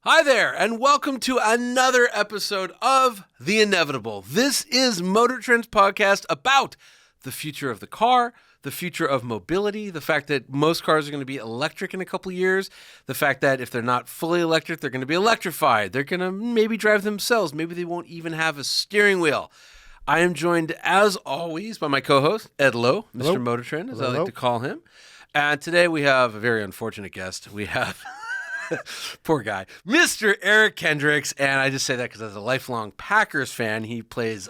Hi there, and welcome to another episode of The InEVitable. This is MotorTrend's podcast about the future of the car, the future of mobility, the fact that most cars are going to be electric in a couple of years, the fact that if they're not fully electric, they're going to be electrified. They're going to maybe drive themselves. Maybe they won't even have a steering wheel. I am joined, as always, by my co-host, Ed Lowe, Mr. MotorTrend, as I like to call him. And today we have a very unfortunate guest. We have... poor guy, Mr. Eric Kendricks, and I just say that because as a lifelong Packers fan, he plays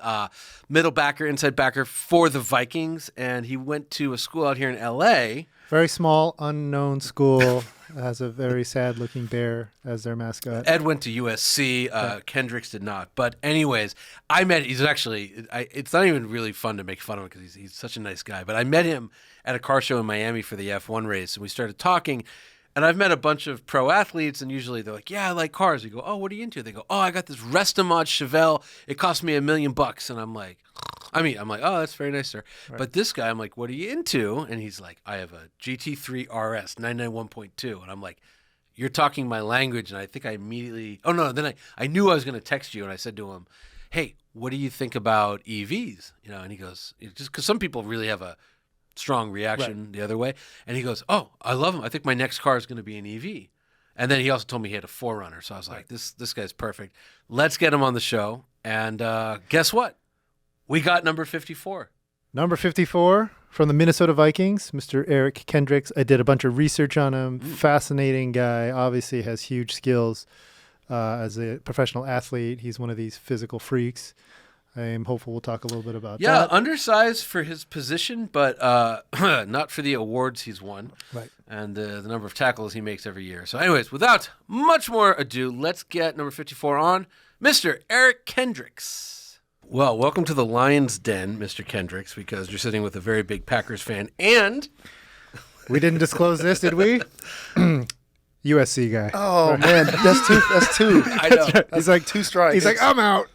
middle backer, inside backer for the Vikings, and he went to a school out here in L.A. Very small, unknown school, has a very sad-looking bear as their mascot. Ed went to USC, Kendricks did not, but anyways, I met, he's actually, it's not even really fun to make fun of him because he's such a nice guy, but I met him at a car show in Miami for the F1 race, and we started talking. And I've met a bunch of pro athletes, and usually they're like, yeah, I like cars. You go, oh, what are you into? They go, oh, I got this Restomod Chevelle. It cost me $1 million. And I'm like, oh, that's very nice, sir. Right. But this guy, I'm like, what are you into? And he's like, I have a GT3 RS 991.2. And I'm like, you're talking my language. And I think I immediately, then I knew I was going to text you. And I said to him, hey, what do you think about EVs? You know, and he goes, just because some people really have a strong reaction the other way. And he goes, oh, I love him. I think my next car is going to be an EV. And then he also told me he had a 4Runner. So I was like, this guy's perfect. Let's get him on the show. And guess what? We got number 54. Number 54 from the Minnesota Vikings, Mr. Eric Kendricks. I did a bunch of research on him. Fascinating guy. Obviously has huge skills as a professional athlete. He's one of these physical freaks. I am hopeful we'll talk a little bit about that. Yeah, undersized for his position, but not for the awards he's won. Right. And the number of tackles he makes every year. So anyways, without much more ado, let's get number 54 on, Mr. Eric Kendricks. Well, welcome to the Lion's Den, Mr. Kendricks, because you're sitting with a very big Packers fan, and... We didn't disclose this, did we? USC guy. Oh, man, that's two. I know. He's like two strikes. He's like, I'm out.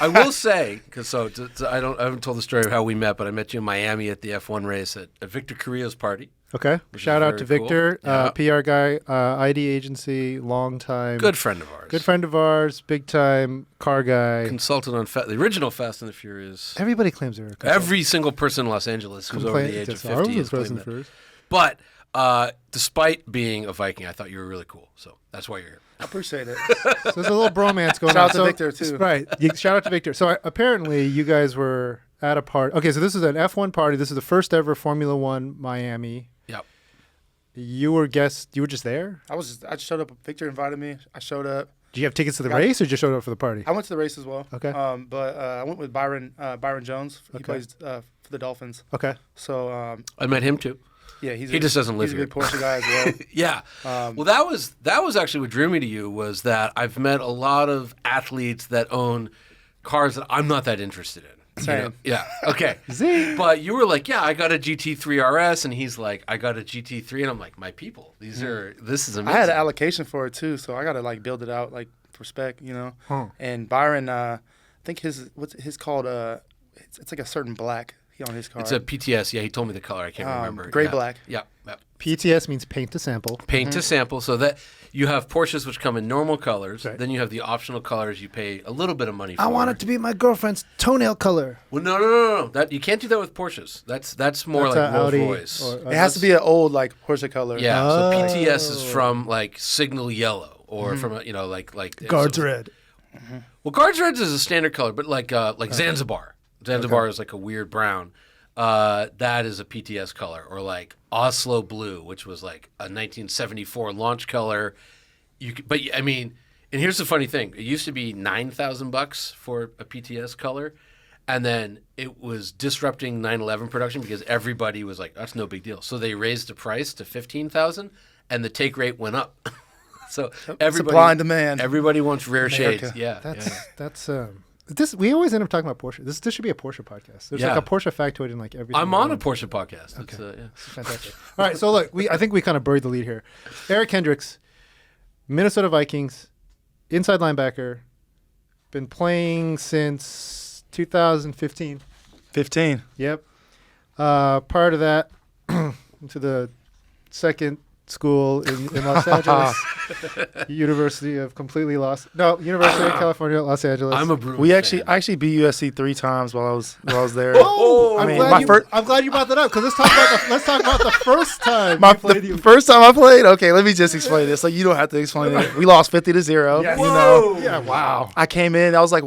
I will say, because I haven't told the story of how we met, but I met you in Miami at the F1 race at Victor Carrillo's party. Okay. Shout out to Victor, cool. Yeah. PR guy, ID agency, long time. Good friend of ours. Good friend of ours, big time car guy. Consulted on the original Fast and the Furious. Everybody claims they're a consultant. Every single person in Los Angeles who's over the age of 50 is claiming that. First. But despite being a Viking, I thought you were really cool. So that's why you're here. I appreciate it. So there's a little bromance going on. Shout out to Victor, too. Right. Shout out to Victor. So apparently you guys were at a party. Okay, so this is an F1 party. This is the first ever Formula One Miami. Yep. You were just there? I just showed up. Victor invited me. I showed up. Did you have tickets to the race or just showed up for the party? I went to the race as well. Okay. But I went with Byron Jones. He plays for the Dolphins. Okay. So I met him too. Yeah, he just doesn't live here. here. He's a good Porsche guy as well. Yeah. Well, that was actually what drew me to you, was that I've met a lot of athletes that own cars that I'm not that interested in. Same. You know? Yeah. Okay. But you were like, yeah, I got a GT3 RS, and he's like, I got a GT3, and I'm like, my people, this is amazing. I had an allocation for it too, so I got to build it out for spec, you know. Huh. And Byron, I think what's his called? It's like a certain black. On his car. It's a PTS. Yeah, he told me the color. I can't remember. Gray black. Yeah. PTS means paint to sample. Paint to sample. So that you have Porsches which come in normal colors. Right. Then you have the optional colors you pay a little bit of money for. I want it to be my girlfriend's toenail color. Well, no. That you can't do that with Porsches. That's more like Rolls Royce. It has to be an old Porsche color. Yeah. So PTS is from signal yellow or from Guards red. Mm-hmm. Well, Guards red is a standard color, but like Zanzibar. Zanzibar is like a weird brown. That is a PTS color. Or like Oslo blue, which was like a 1974 launch color. And here's the funny thing. It used to be $9,000 for a PTS color. And then it was disrupting 911 production because everybody was like, that's no big deal. So they raised the price to $15,000 and the take rate went up. So everybody, supply and demand. Everybody wants rare America. shades. Yeah. That's this. We always end up talking about Porsche. This should be a Porsche podcast. There's like a Porsche factoid in everything. I'm on a Porsche podcast. Okay. It's fantastic. All right. So look, I think we kind of buried the lead here. Eric Kendricks, Minnesota Vikings, inside linebacker, been playing since 2015. 15. Yep. Prior to that, into the second school in Los Angeles. University of California, Los Angeles. I'm a Bruins We fan. I actually beat USC 3 times while I was there. Oh, I I'm, mean, glad my you, first- I'm glad you brought that up because let's talk about the first time My you played the first time I played. Okay, let me just explain this. So you don't have to explain it. We lost 50-0. Yes. You know. Yeah, wow. I came in. That was like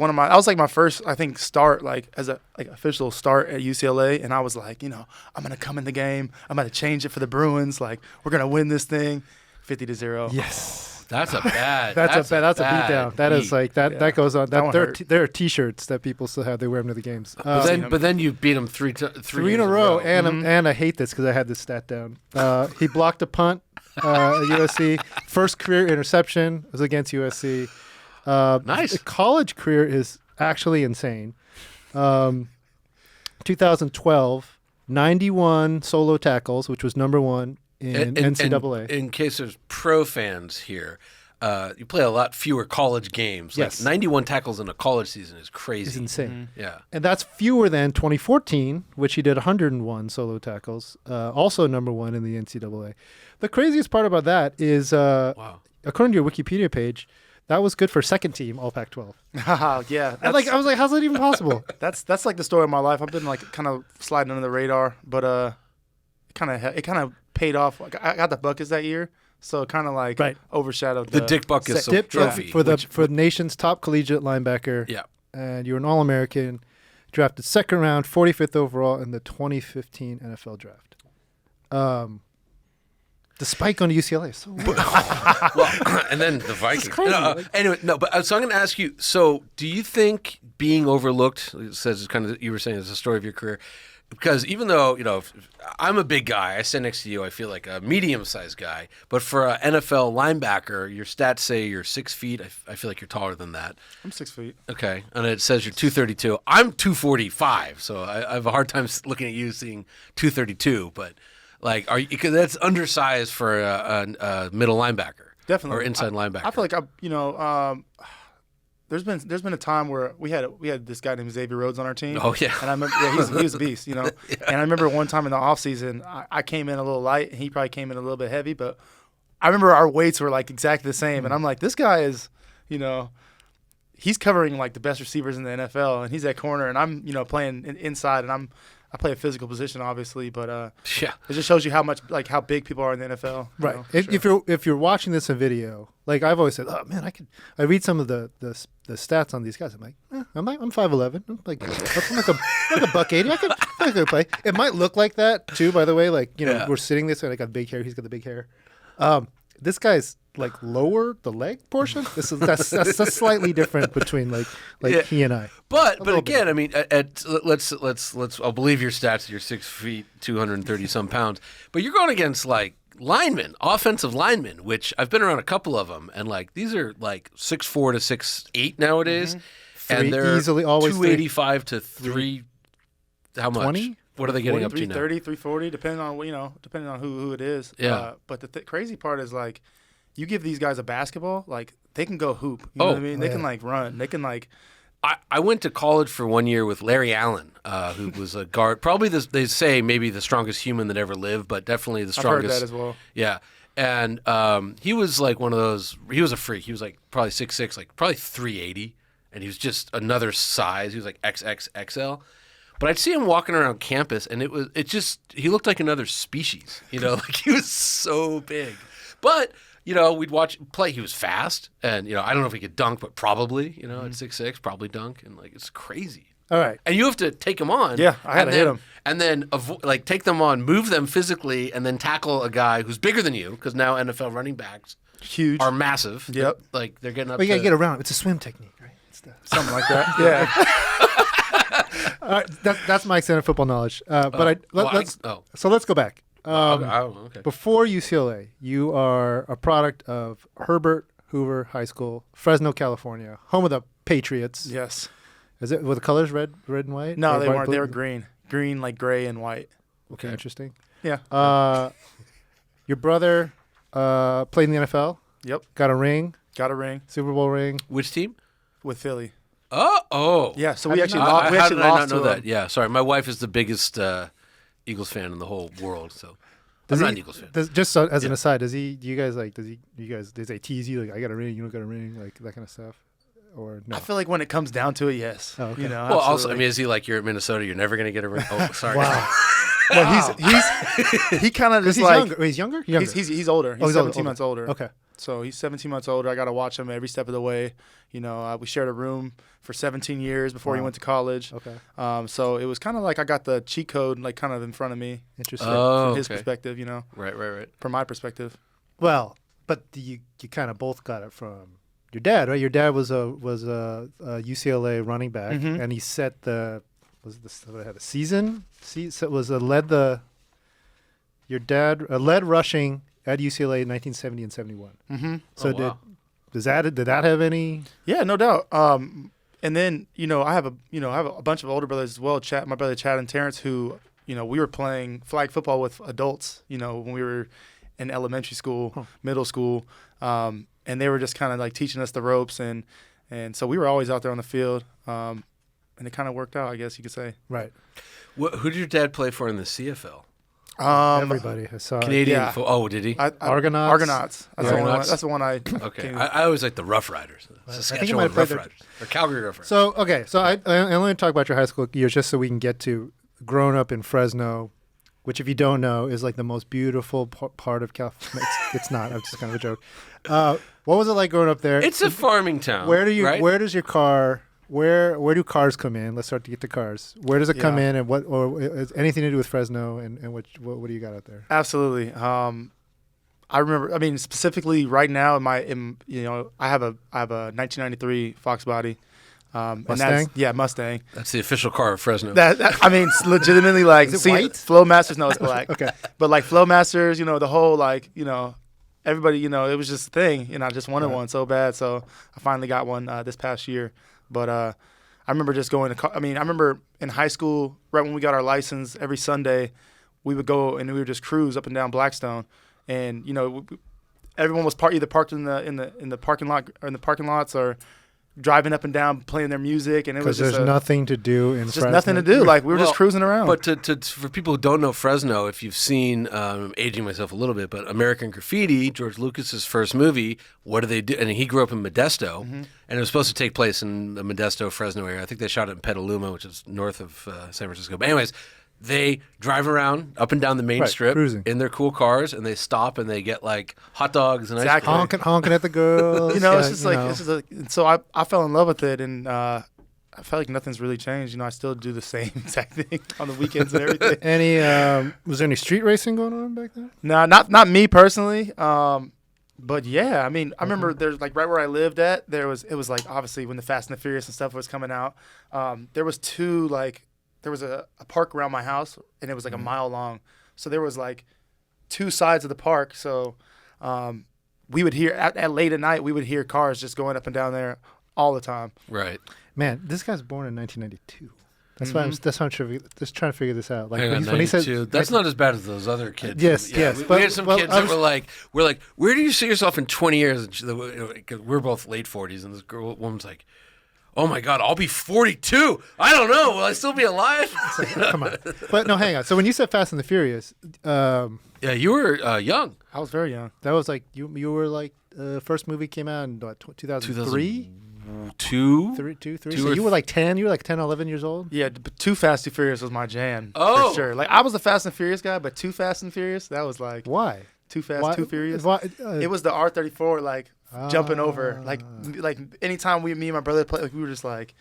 my first, I think, start as a official start at UCLA, and I was like, I'm gonna come in the game. I'm gonna change it for the Bruins. Like, we're gonna win this thing, 50-0. Yes. That's a bad. That's a bad beatdown. That is beat. like that. Yeah. That goes on. That one There hurt. are T-shirts that people still have. They wear them to the games. But then you beat him three Three in a row, and I hate this because I had this stat down. He blocked a punt at USC. First career interception was against USC. Nice. The college career is actually insane. 2012, 91 solo tackles, which was number one in NCAA. In case there's pro fans here, you play a lot fewer college games. Yes. Like 91 tackles in a college season is crazy. It's insane. Yeah. And that's fewer than 2014, which he did 101 solo tackles, also number one in the NCAA. The craziest part about that is, Wow. according to your Wikipedia page, that was good for second team All Pac-12. Yeah. I was like, how's that even possible? That's like the story of my life. I've been like kind of sliding under the radar, but it kind of paid off. Like, I got the Buckets that year, so it kind of like Right. overshadowed The Dick Buckus Dip trophy. for the nation's top collegiate linebacker. Yeah. And you're an All-American, drafted second round, 45th overall in the 2015 NFL draft. The spike on UCLA is so weird. Well, and then the Vikings. crazy, Anyway, but so I'm going to ask you. So, do you think being overlooked? It says it's kind of you were saying it's the story of your career, because even though if I'm a big guy, I sit next to you, I feel like a medium-sized guy. But for an NFL linebacker, your stats say you're 6 feet. I feel like you're taller than that. I'm 6 feet. Okay, and it says you're 232. I'm 245, so I have a hard time looking at you seeing 232. But like, because that's undersized for a middle linebacker, Definitely. or inside linebacker. I feel like there's been a time where we had this guy named Xavier Rhodes on our team. Oh yeah, And I remember he was a beast, And I remember one time in the off season, I came in a little light, and he probably came in a little bit heavy, but I remember our weights were like exactly the same, and I'm like, this guy is, he's covering like the best receivers in the NFL, and he's at corner, and I'm playing inside, and I play a physical position, obviously, but yeah. it just shows you how big people are in the NFL. Right. Sure. If you're watching this in video, like I've always said, oh man, I read some of the stats on these guys. I'm like, I'm 5'11". I'm like a buck 80. I could play. It might look like that too, by the way. Like Yeah. we're sitting this way. I got big hair. He's got the big hair. This guy's like lower the leg portion. That's slightly different between like Yeah. he and I. But little again, I mean, let's I'll believe your stats. You're 6 feet, 230 some pounds. But you're going against like linemen, offensive linemen, which I've been around a couple of them, and like these are like 6'4" to 6'8" nowadays, and they're Easily, always 285 to 3. How much? 20? What are they getting up to now? 330, 340, depending on who it is. Yeah. But the crazy part is like, you give these guys a basketball, like they can go hoop. You know what I mean? They can like run. They can like. I went to college for 1 year with Larry Allen, who was a guard. Probably they say maybe the strongest human that ever lived, but definitely the strongest. I've heard that as well. Yeah. And he was like one of those. He was a freak. He was like probably 6'6", like probably 380, and he was just another size. He was like XXXL. But I'd see him walking around campus, and he looked like another species. Like he was so big. But we'd watch him play. He was fast, and I don't know if he could dunk, but probably at 6'6", probably dunk, and like it's crazy. All right. And you have to take them on. Yeah, I had to hit 'em. And then take them on, move them physically, and then tackle a guy who's bigger than you, because now NFL running backs Huge. are massive. Yep. Like they're getting up. But you gotta to, get around. It's a swim technique, right? Something like that. Yeah. All right, that's my extended football knowledge. Let's go back. okay. Before UCLA, you are a product of Herbert Hoover High School, Fresno, California, home of the Patriots. Yes. Is it, were the colors red and white? No, Or they white, weren't. blue? They were green, like gray and white. Okay, interesting. Yeah. Your brother played in the NFL, Yep. got a ring, Got a ring Super Bowl ring. Which team? with Philly. Oh. Yeah. So How we did actually you lost. We How actually did I lost not know to that? Yeah, sorry. My wife is the biggest Eagles fan in the whole world. So I'm not an Eagles fan. Just so, as an aside, does he tease you like I got a ring, you don't got a ring, like that kind of stuff, or no? I feel like when it comes down to it, yes. Oh, okay. You know. Well, also, I absolutely. mean, is he like you're at Minnesota? You're never gonna get a ring. Oh, sorry. Wow. Well, he kind of just He's like younger. Wait, he's younger. he's older. He's he's 17 months older. Okay. So he's 17 months older. I got to watch him every step of the way. You know, we shared a room for 17 years before he went to college. Okay. So it was kind of like I got the cheat code like kind of in front of me. Interesting. From his perspective, you know. Right. From my perspective. Well, but you kind of both got it from your dad, right? Your dad was a UCLA running back, and he set had a season. Your dad led rushing at UCLA in 1970 and 71. Mm-hmm. So wow. did that have any? Yeah, no doubt. And then I have a bunch of older brothers as well. My brother Chad and Terrence, who we were playing flag football with adults. When we were in elementary school, middle school, and they were just kind of like teaching us the ropes, and so we were always out there on the field, and it kind of worked out, I guess you could say. Right. Who did your dad play for in the CFL? Everybody has saw Canadian. yeah. Oh, did he? Argonauts. Argonauts. That's the one I. Okay. I always like the Rough Riders. Saskatchewan Rough Riders. Or Calgary Rough Riders. So I only want to talk about your high school years just so we can get to growing up in Fresno, which if you don't know is like the most beautiful part of California. It's not. It's just kind of a joke. What was it like growing up there? It's a farming town. Where right? does your car? Where do cars come in? Let's start to get to cars. Where does it come in, and what, or is anything to do with Fresno, and what do you got out there? Absolutely. I remember. I mean, specifically right now, I have a 1993 Fox body. Mustang? Mustang. That's the official car of Fresno. I mean, it's legitimately like Is it white? Flowmasters. No, it's black. Okay. But like Flowmasters, the whole everybody, it was just a thing, and I just wanted one so bad. So I finally got one this past year. But I remember just going to. I remember in high school, right when we got our license, every Sunday, we would go and we would just cruise up and down Blackstone, and everyone was either parked in the parking lot or in the parking lots or driving up and down playing their music, and it was just there's nothing to do in Fresno. Just nothing to do. Like we were just cruising around. But for people who don't know Fresno, if you've seen, aging myself a little bit, but American Graffiti, George Lucas's first movie, what do they do? And he grew up in Modesto, and it was supposed to take place in the Modesto, Fresno area. I think they shot it in Petaluma, which is north of San Francisco. But anyways, they drive around up and down the main strip cruising in their cool cars, and they stop and they get like hot dogs and ice cream. honking at the girls. So I fell in love with it, and I felt like nothing's really changed. I still do the same exact thing on the weekends and everything. Was there any street racing going on back then? No, not me personally. But yeah, I remember there's like right where I lived at, it was like obviously when the Fast and the Furious and stuff was coming out, there was a park around my house, and it was like a mile long. So there was like two sides of the park. So we would hear at late at night, we would hear cars just going up and down there all the time. Right. Man, this guy's born in 1992. That's why I'm just trying to figure this out. Like when he said that's not as bad as those other kids. Yes. We had some kids that were like, where do you see yourself in 20 years? And we're both late 40s, and this woman's like, oh my God, I'll be 42. I don't know. Will I still be alive? Come on. But no, hang on. So when you said Fast and the Furious, yeah, you were young. I was very young. That was like you were like first movie came out in 2003? 2? 3. So you were like 10. You were like 10, 11 years old. Yeah, but Too Fast, Too Furious was my jam. Oh, for sure. Like I was a Fast and Furious guy, but Too Fast and Furious, that was like why? Too Fast, Too Furious. Why, it was the R34, like jumping over, like anytime me and my brother played, like we were just like.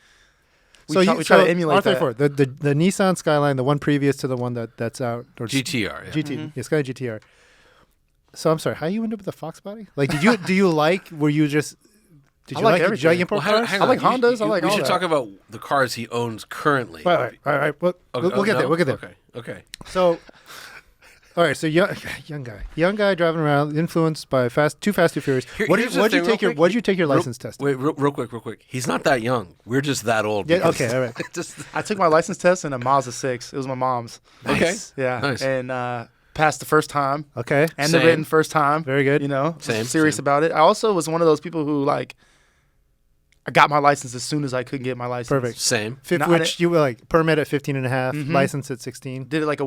We try to emulate R34, that. The Nissan Skyline, the one previous to the one that's out. Or GTR. Yeah. GT, yeah, Skyline GTR. So I'm sorry, how you end up with a Fox body? Like, did you like? Were you just? Did you like everything? Import cars? I like Hondas. I like all We should that. talk about the cars he owns currently. All right. We'll get there. We'll get there. Okay. So, all right. So young guy driving around, influenced by Too Fast, Too Furious. What'd you take your license test? Wait, real quick. He's not that young. We're just that old. Yeah. Okay. All right. I took my license test in a Mazda 6. It was my mom's. Nice. Okay. Yeah. Nice. And passed the first time. Okay. And Same. the written first time. Very good. Serious about it. I also was one of those people who like. I got my license as soon as I could get my license. Perfect. Same. Which you were like permit at 15 and a half, license at 16. I did it like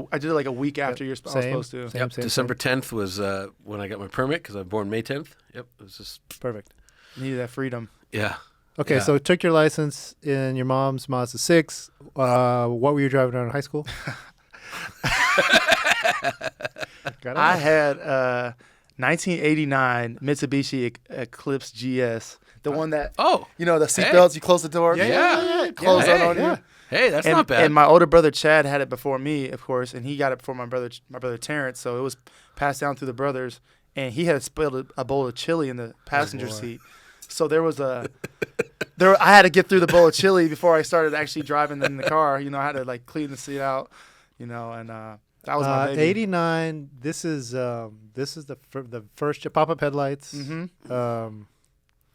a week after I was supposed to. Same. December 10th was when I got my permit because I was born May 10th. Yep. It was just perfect. Needed that freedom. Yeah. Okay, Yeah. so took your license in your mom's Mazda 6. What were you driving around in high school? I had 1989 Mitsubishi Eclipse GS. The one that, the seatbelts, you close the door. Yeah. Close on you. Hey, that's not bad. And my older brother Chad had it before me, of course, and he got it before my brother Terrence. So it was passed down through the brothers, and he had spilled a bowl of chili in the passenger seat. So there was I had to get through the bowl of chili before I started actually driving in the car. I had to like clean the seat out, and that was my baby. 89. This is the first pop-up headlights.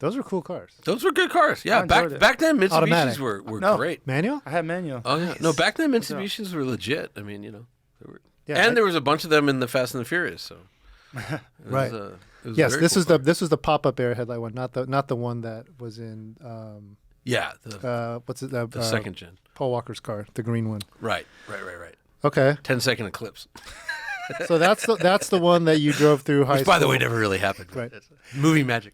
Those were cool cars. Those were good cars. Yeah, back then Mitsubishis Automatic. were great. Manual? I had manual. Oh yeah, no, back then Mitsubishis were legit. I mean, they were, Yeah, and there was a bunch of them in the Fast and the Furious. So right. It was Yes, very this cool is car. this was the pop-up air headlight one, not the one that was in what's it? The second gen. Paul Walker's car, the green one. Right. Okay, 10-second Eclipse. so that's the one that you drove through high Which, school. by the way, never really happened. Right. It's movie magic.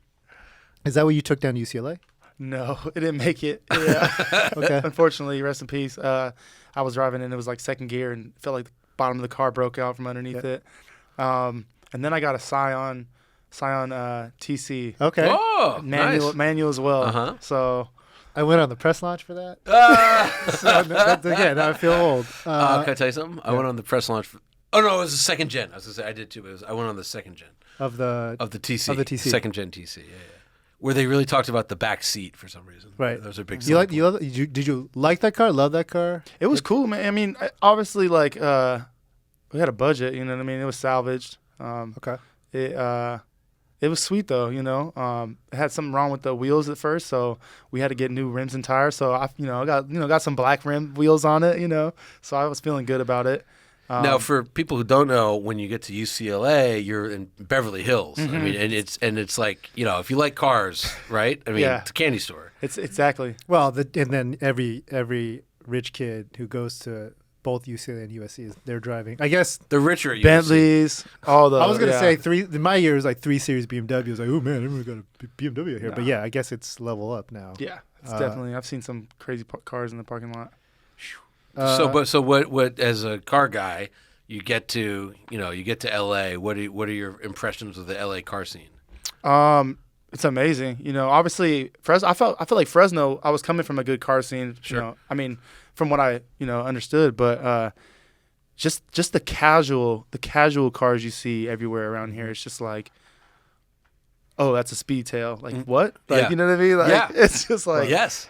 Is that what you took down to UCLA? No, it didn't make it. Yeah. Okay. Unfortunately, rest in peace. I was driving and it was like second gear and felt like the bottom of the car broke out from underneath it. And then I got a Scion TC. Okay. Oh, Manual as well. Uh-huh. So I went on the press launch for that. So again, now I feel old. can I tell you something? I went on the press launch. Oh no, it was the second gen. I was gonna say I did too, but I went on the second gen of the TC. Of the TC. Second gen TC. Yeah. Where they really talked about the back seat for some reason. Right. Those are big. Did you like that car? Love that car? it was cool, man. I mean, obviously, like we had a budget. You know what I mean? It was salvaged. Okay. It was sweet though, It had something wrong with the wheels at first, so we had to get new rims and tires. So I got some black rim wheels on it, So I was feeling good about it. Now, for people who don't know, when you get to UCLA, you're in Beverly Hills. I mean, and it's like if you like cars, right? I mean, Yeah. it's a candy store. It's exactly. Well, and then every rich kid who goes to both UCLA and USC they're driving. I guess The richer at USC. Bentleys, all the. I was gonna yeah. say in my year it was like 3 Series BMW. I was like, oh man, everyone got a BMW here. No. But yeah, I guess it's level up now. Yeah, it's definitely. I've seen some crazy cars in the parking lot. So what as a car guy, you get to LA. What are your impressions of the LA car scene? It's amazing. Obviously, I feel like Fresno. I was coming from a good car scene. Sure. I mean, from what I understood, but just the casual cars you see everywhere around here. It's just like, oh, that's a Speedtail. Like what? Like Yeah. you know what I mean? Like Yeah. it's just like Yes.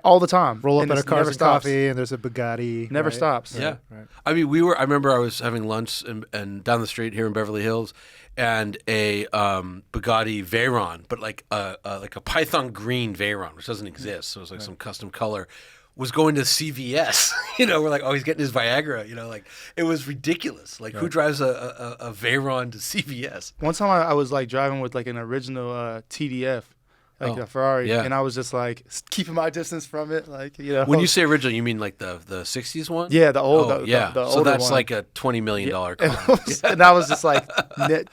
all the time. Roll up And at a it's Cars never and stops. Coffee, and there's a Bugatti. Never right? stops. Yeah. Right. I mean, I remember I was having lunch and down the street here in Beverly Hills, and a Bugatti Veyron, but like a Python green Veyron, which doesn't exist, so it was like some custom color, was going to CVS. We're like, oh, he's getting his Viagra. Like it was ridiculous. Like who drives a Veyron to CVS? One time I was like driving with like an original TDF. Like a Ferrari, yeah. and I was just like keeping my distance from it, like When you say original, you mean like the '60s one? yeah, the old, Oh, the, yeah. the So older that's one. like a $20 million car. And I was just like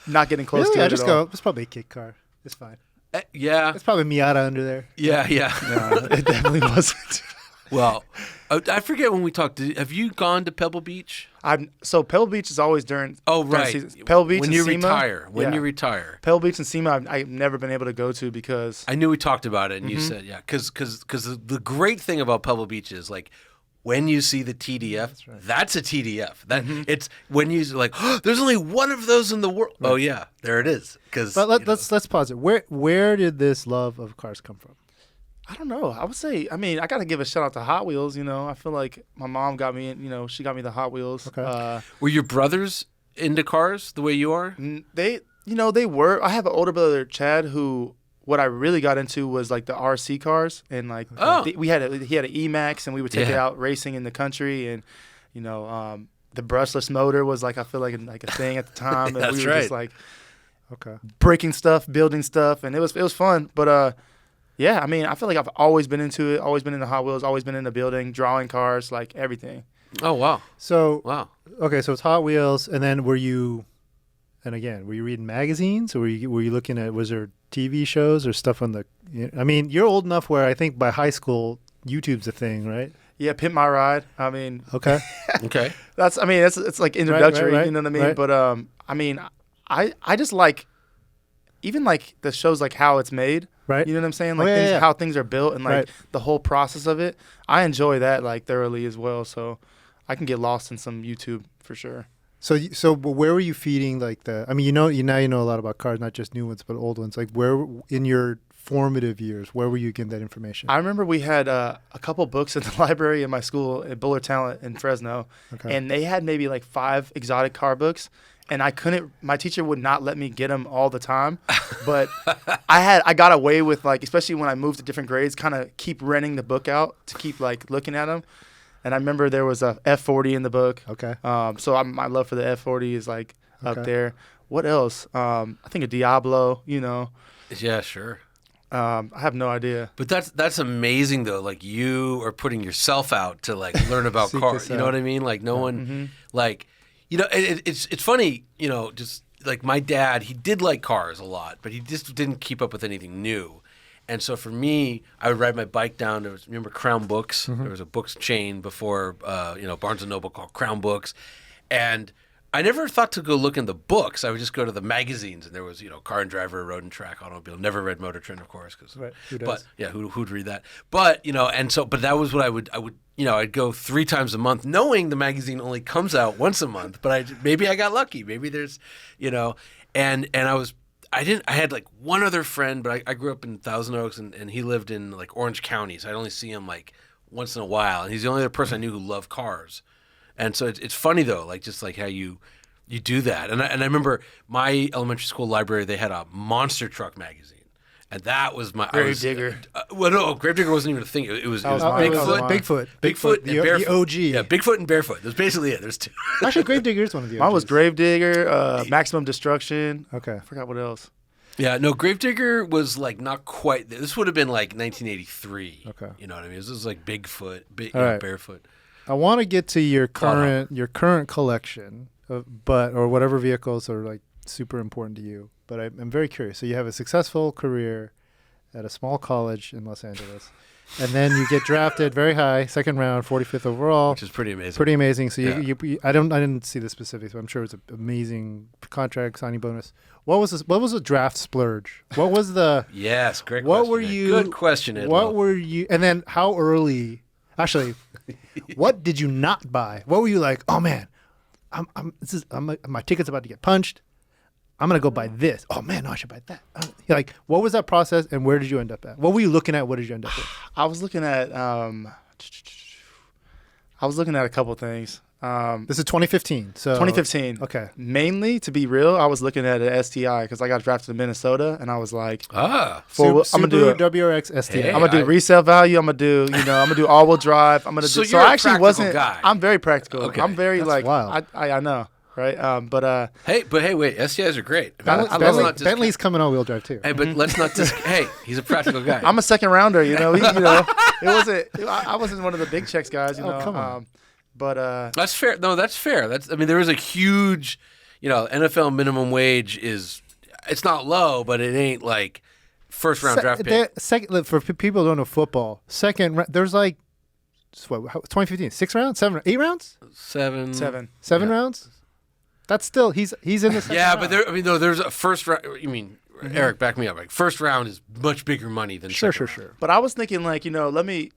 not getting close Really? to I it just at go. all. It's probably a kit car. It's fine. Yeah, It's probably Miata under there. yeah. No, it definitely wasn't. Well, I forget when we talked. Have you gone to Pebble Beach? So Pebble Beach is always during. Oh, during right. season. Pebble Beach when and you SEMA. retire. When Yeah. you retire. Pebble Beach and SEMA, I've never been able to go to because I knew we talked about it, and you said because the great thing about Pebble Beach is like when you see the TDF, that's a TDF. That it's when you like, oh, there's only one of those in the world. Right. Oh yeah, there it is. Because But let's pause it. Where did this love of cars come from? I don't know. I would say, I mean, I got to give a shout out to Hot Wheels. I feel like my mom got me, she got me the Hot Wheels. Okay. Were your brothers into cars the way you are? They were. I have an older brother, Chad, who what I really got into was like the RC cars and like he had an E-Max and we would take it out racing in the country and the brushless motor was like I feel like a thing at the time and That's we were right. just like Okay. breaking stuff, building stuff, and it was fun. But Yeah, I mean, I feel like I've always been into it, always been into Hot Wheels, always been into building, drawing cars, like everything. Oh wow. So Wow. okay, so it's Hot Wheels, and then were you reading magazines, or were you looking at, was there TV shows or stuff on the? I mean, you're old enough where I think by high school YouTube's a thing, right? Yeah, Pimp My Ride. I mean, Okay. Okay. it's like introductory, right, you know what I mean? right. But I mean, I just like even like the shows like How It's Made. Right. You know what I'm saying? Oh, Like yeah, yeah. how things are built and like Right. the whole process of it. I enjoy that like thoroughly as well. So I can get lost in some YouTube for sure. So where were you feeding like the? I mean, you know a lot about cars, not just new ones but old ones. Like where in your formative years, where were you getting that information? I remember we had a couple books in the library in my school at Buller Talent in Fresno, Okay. and they had maybe like 5 exotic car books, and I couldn't. My teacher would not let me get them all the time, but I got away with like, especially when I moved to different grades, kind of keep renting the book out to keep like looking at them. And I remember there was a F40 in the book. Okay. So my love for the F40 is like Okay. up there. What else? I think a Diablo. You know, Yeah, sure. I have no idea. But that's amazing though. Like you are putting yourself out to like learn about Seek cars. this You know out. what I mean? Like no one, Mm-hmm. like it's funny. You know, just like my dad, he did like cars a lot, but he just didn't keep up with anything new. And so for me, I would ride my bike down. Remember Crown Books? There was a books chain before, Barnes and Noble called Crown Books, and I never thought to go look in the books. I would just go to the magazines, and there was Car and Driver, Road and Track, Automobile. Never read MotorTrend, of course, because Right. Who does? but yeah, who'd read that? But but that was what I would I'd go 3 times a month, knowing the magazine only comes out once a month. But maybe I got lucky. Maybe there's and I had like one other friend, but I grew up in Thousand Oaks, and he lived in like Orange County, so I'd only see him like once in a while, and he's the only other person I knew who loved cars. And so it's funny though, like just like how you do that. And I remember my elementary school library, they had a monster truck magazine, and that was my Gravedigger. Well, no, Gravedigger wasn't even a thing. It was was Oh, mine. it was Bigfoot, Bigfoot, and the Barefoot. OG. Yeah, Bigfoot and Barefoot. That's basically it. There's 2. Actually, Gravedigger is one of the. Mine was OGs. Gravedigger, Maximum Destruction. Okay. I forgot what else. Yeah, no, Gravedigger was like not quite. This would have been like 1983. Okay. You know what I mean? This was like Bigfoot, All right. Barefoot. I want to get to your Caught current collection, or whatever vehicles are like super important to you. But I'm very curious. So you have a successful career at a small college in Los Angeles, and then you get drafted very high, second round, 45th overall. Which is pretty amazing. Pretty amazing. So Yeah. I didn't see the specifics, but I'm sure it was an amazing contract signing bonus. What was this? What was a draft splurge? What was the? Yes, great What question. were Ed. you? Good question, Ed. What were you? And then how early? Actually, what did you not buy? What were you like? Oh man, my ticket's about to get punched. I'm gonna go buy this. Oh man, no, I should buy that. You're like, what was that process, and where did you end up at? What were you looking at? What did you end up with? I was looking at a couple things. This is 2015. So 2015. Okay. Mainly, to be real, I was looking at an STI because I got drafted to Minnesota, and I was like, Ah, I'm gonna do Subaru WRX STI. Hey, I'm gonna do resale value. I'm gonna do all-wheel drive. I'm gonna So do. you're So a I actually practical wasn't. guy. I'm very practical. Okay. I'm very That's like. wild. I know, right? But hey, wait, STIs are great. Bentley, Let's Bentley- not discount- Bentley's coming all-wheel drive too. Hey, but let's not hey, he's a practical guy. I'm a second rounder. You know, it wasn't. I wasn't one of the big checks guys. You Oh, know. come on. But That's fair. No, that's fair. There is a huge, NFL minimum wage it's not low, but it ain't like first round draft pick. Second, for people who don't know football, there's like, 2015, 6 rounds, 7, 8 rounds, 7. 7. 7 Yeah. rounds. That's still he's in the second Yeah, round. but there's a first round. You mean, Eric, back me up. Like first round is much bigger money than Sure. second round. But I was thinking like, let me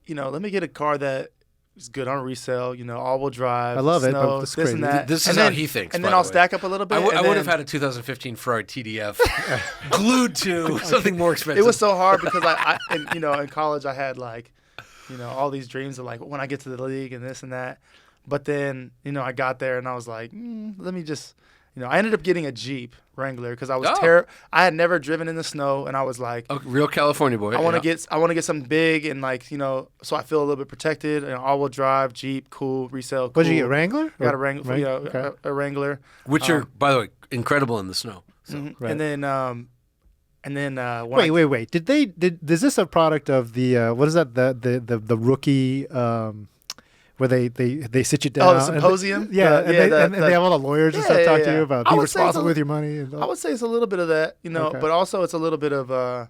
get a car that is good on resale. All-wheel drive. I love it, snow, but it's this crazy. and that. This is And how then- he thinks. And by then the I'll way. stack up a little bit. I would and have then- had a 2015 Ferrari TDF glued to something more expensive. It was so hard because in college I had like, all these dreams of like when I get to the league and this and that. But then, I got there and I was like, let me just, I ended up getting a Jeep Wrangler because I was I had never driven in the snow and I was like, a real California boy. I want to get something big and like, so I feel a little bit protected. And all-wheel drive, Jeep, cool, resale, cool. What did you get, Wrangler? I got a Wrangler, Okay. a Wrangler. which are, by the way, incredible in the snow. So. Mhm. Right. And then And then when Wait. Is this a product of the what is that the rookie where they sit you down? the symposium. They have all the lawyers and stuff talk to you about being responsible with your money. I would say it's a little bit of that, but also it's a little bit of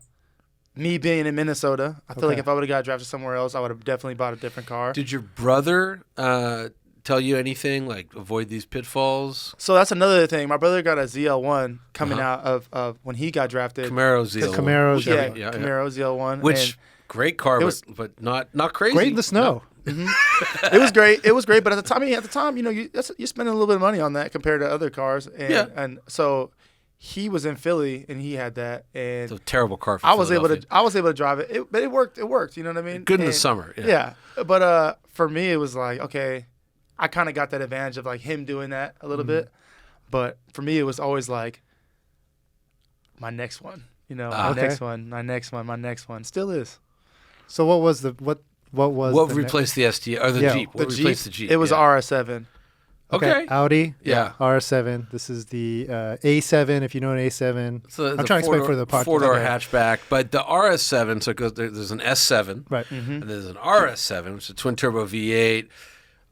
me being in Minnesota. I feel like if I would have got drafted somewhere else, I would have definitely bought a different car. Did your brother tell you anything like avoid these pitfalls? So that's another thing. My brother got a ZL1 coming out of when he got drafted. Camaro ZL1. Camaro ZL1. Which great car, but not crazy. Great in the snow. No. It was great. But at the time, you're spending a little bit of money on that compared to other cars, and so he was in Philly and he had that, and it's a terrible car. For I was able to drive it, but it worked. It worked. You know what I mean? Good in the summer. Yeah. But for me, it was like, okay, I kind of got that advantage of like him doing that a little bit, but for me, it was always like my next one. My next one still is. So what was what replaced the ST or the Jeep? What replaced the Jeep? It was RS7. Okay. Audi. Yeah. RS7. This is the A7. If you know an A7, so I'm trying to explain for the podcast. 4-door hatchback, but the RS7. So it goes there's an S7, right? And there's an RS7, which is a twin turbo V8.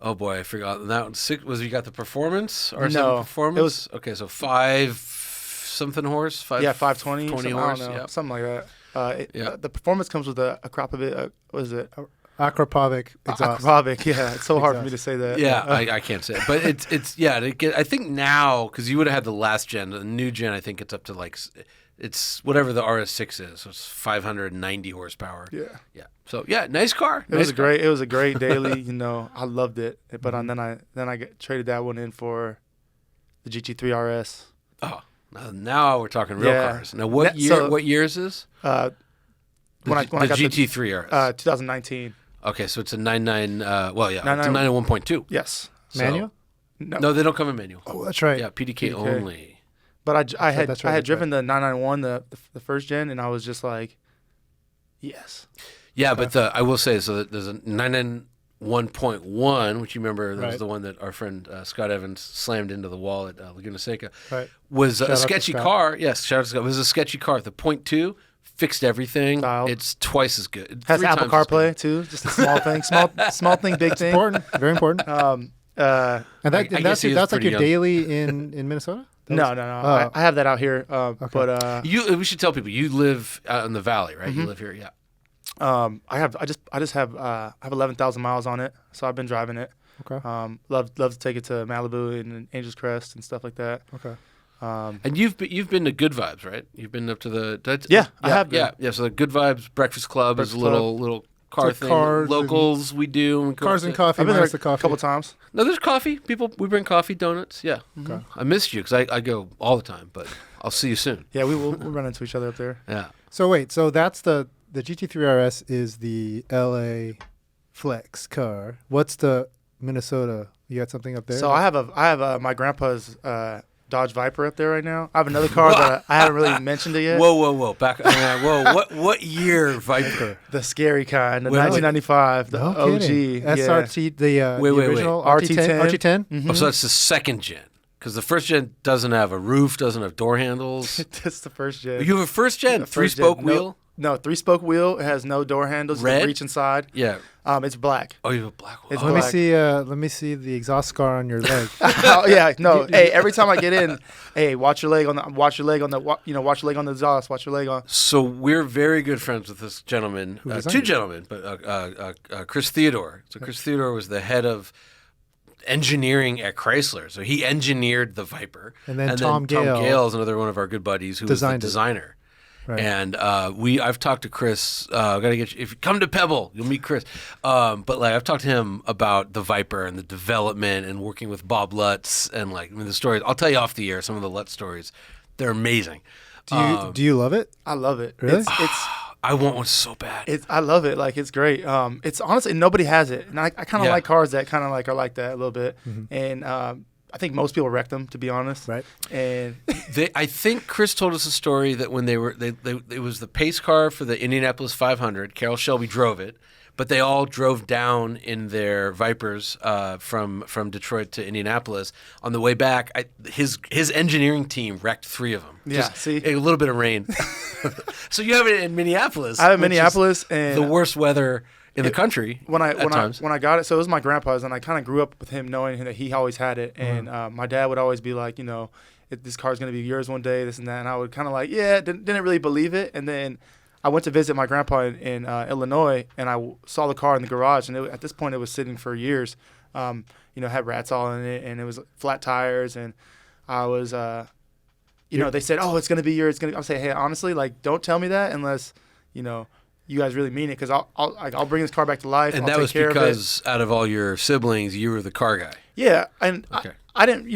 Oh boy, I forgot that one. Was you got the performance? RS7 performance. It was okay. So 5 something horse. 520 horse. Yeah, something like that. The performance comes with a Akrapovic. What is it? Akrapovic exhaust. Akrapovic, yeah. It's so hard for me to say that. Yeah, I can't say it. But it's I think now, because you would have had the last gen, the new gen, I think it's up to like, it's whatever the RS6 is. So it's 590 horsepower. Yeah. Yeah. So, yeah, nice car. It was great. It was a great daily, I loved it. But then I traded that one in for the GT3 RS. Oh, now we're talking real cars. Now, what year is this? When I got GT3 RS. 2019. Okay, so it's a 99. It's a 991.2. Yes. Manual? No, they don't come in manual. Oh, that's right. Yeah, PDK only. But I had driven the 991, the first gen, and I was just like, yes. Yeah, but I will say, so there's a 991.1, which you remember that was the one that our friend Scott Evans slammed into the wall at Laguna Seca. Right. Was a sketchy car. Yes, shout out to Scott. It was a sketchy car. The .2 fixed everything. Dialed. It's twice as good. Has Apple CarPlay too. Just a small thing. Small thing, big thing. Important. Very important. And that's like your daily in Minnesota? No. I have that out here. But we should tell people you live out in the valley, right? You live here, yeah. I just have 11,000 miles on it, so I've been driving it. Okay. Love to take it to Malibu and Angel's Crest and stuff like that. Okay. And you've been to Good Vibes, right? You've been up to the I have been. Yeah. So the Good Vibes Breakfast Club is a little car thing. Locals we do. Cars and coffee. I've been there a couple times. No, there's coffee. We bring coffee, donuts. Yeah. Okay. I missed you because I go all the time, but I'll see you soon. Yeah, we'll run into each other up there. Yeah. So wait, that's the GT3 RS is the LA flex car. What's the Minnesota? You got something up there? So I have my grandpa's Dodge Viper up there right now. I have another car that I haven't really mentioned it yet. Whoa! Back. Whoa! What year Viper? The scary kind, the 1995, the OG SRT, the original RT10. RT10. Mm-hmm. Oh, so that's the second gen. Because the first gen doesn't have a roof, doesn't have door handles. That's the first gen. You have a first gen, 3-spoke wheel. No, 3-spoke wheel. It has no door handles. Red? You can reach inside. Yeah. It's black. Oh, you have a black one. It's Let black. me see the exhaust scar on your leg. Oh, yeah, no. Hey, every time I get in, watch your leg on the exhaust. Watch your leg on. So we're very good friends with this gentleman, two gentlemen, but Chris Theodore. So Chris Theodore was the head of engineering at Chrysler. So he engineered the Viper. And then Tom Gale is another one of our good buddies who was the designer. Right. And I've talked to Chris. Gotta get you, if you come to Pebble, you'll meet Chris. But I've talked to him about the Viper and the development and working with Bob Lutz and the stories. I'll tell you off the air some of the Lutz stories. They're amazing. Do you love it? I love it. Really? I want one so bad. I love it. It's great. It's honestly nobody has it, and I kind of like cars that kind of are like that a little bit. Mm-hmm. And I think most people wrecked them, to be honest. Right. And I think Chris told us a story that when it was the pace car for the Indianapolis 500. Carroll Shelby drove it, but they all drove down in their Vipers from Detroit to Indianapolis. On the way back, his engineering team wrecked 3 of them. Yeah, Just see? a little bit of rain. So you have it in Minneapolis. I have which Minneapolis is and the worst weather in the country. When I got it, so it was my grandpa's, and I kind of grew up with him knowing that he always had it. And my dad would always be like, this car's gonna be yours one day, this and that. And I would kind of like, didn't really believe it. And then I went to visit my grandpa in Illinois, and I saw the car in the garage. And at this point, it was sitting for years. Had rats all in it, and it was flat tires. And I was, they said, "Oh, it's gonna be yours." I'll say, "Hey, honestly, like, don't tell me that unless, you guys really mean it, because I'll bring this car back to life." And I'll that take was care because of it. out of all your siblings, you were the car guy. Yeah, and Okay. I didn't,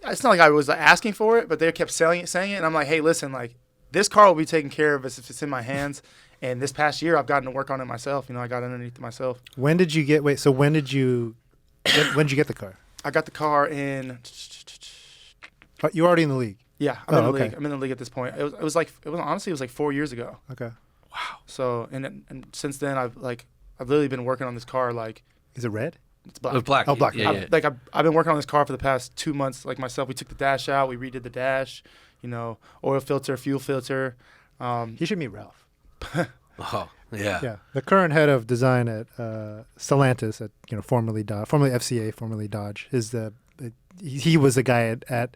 it's not like I was asking for it, but they kept saying it, and I'm like, hey, listen, like, this car will be taken care of if it's in my hands. And this past year, I've gotten to work on it myself. I got underneath it myself. When did you get when did you get the car? I got the car in. Oh, you're already in the league. Yeah, I'm in the okay. league. I'm in the league at this point. It was honestly 4 years ago. Okay. Wow. So and since then I've literally been working on this car. Like, Is it red? it's black. It was black. Oh, black. Yeah. I've been working on this car for the past 2 months. Like myself, we took the dash out, we redid the dash, oil filter, fuel filter. You should meet Ralph. Oh, yeah. Yeah, the current head of design at Stellantis, at formerly FCA, formerly Dodge, he was the guy at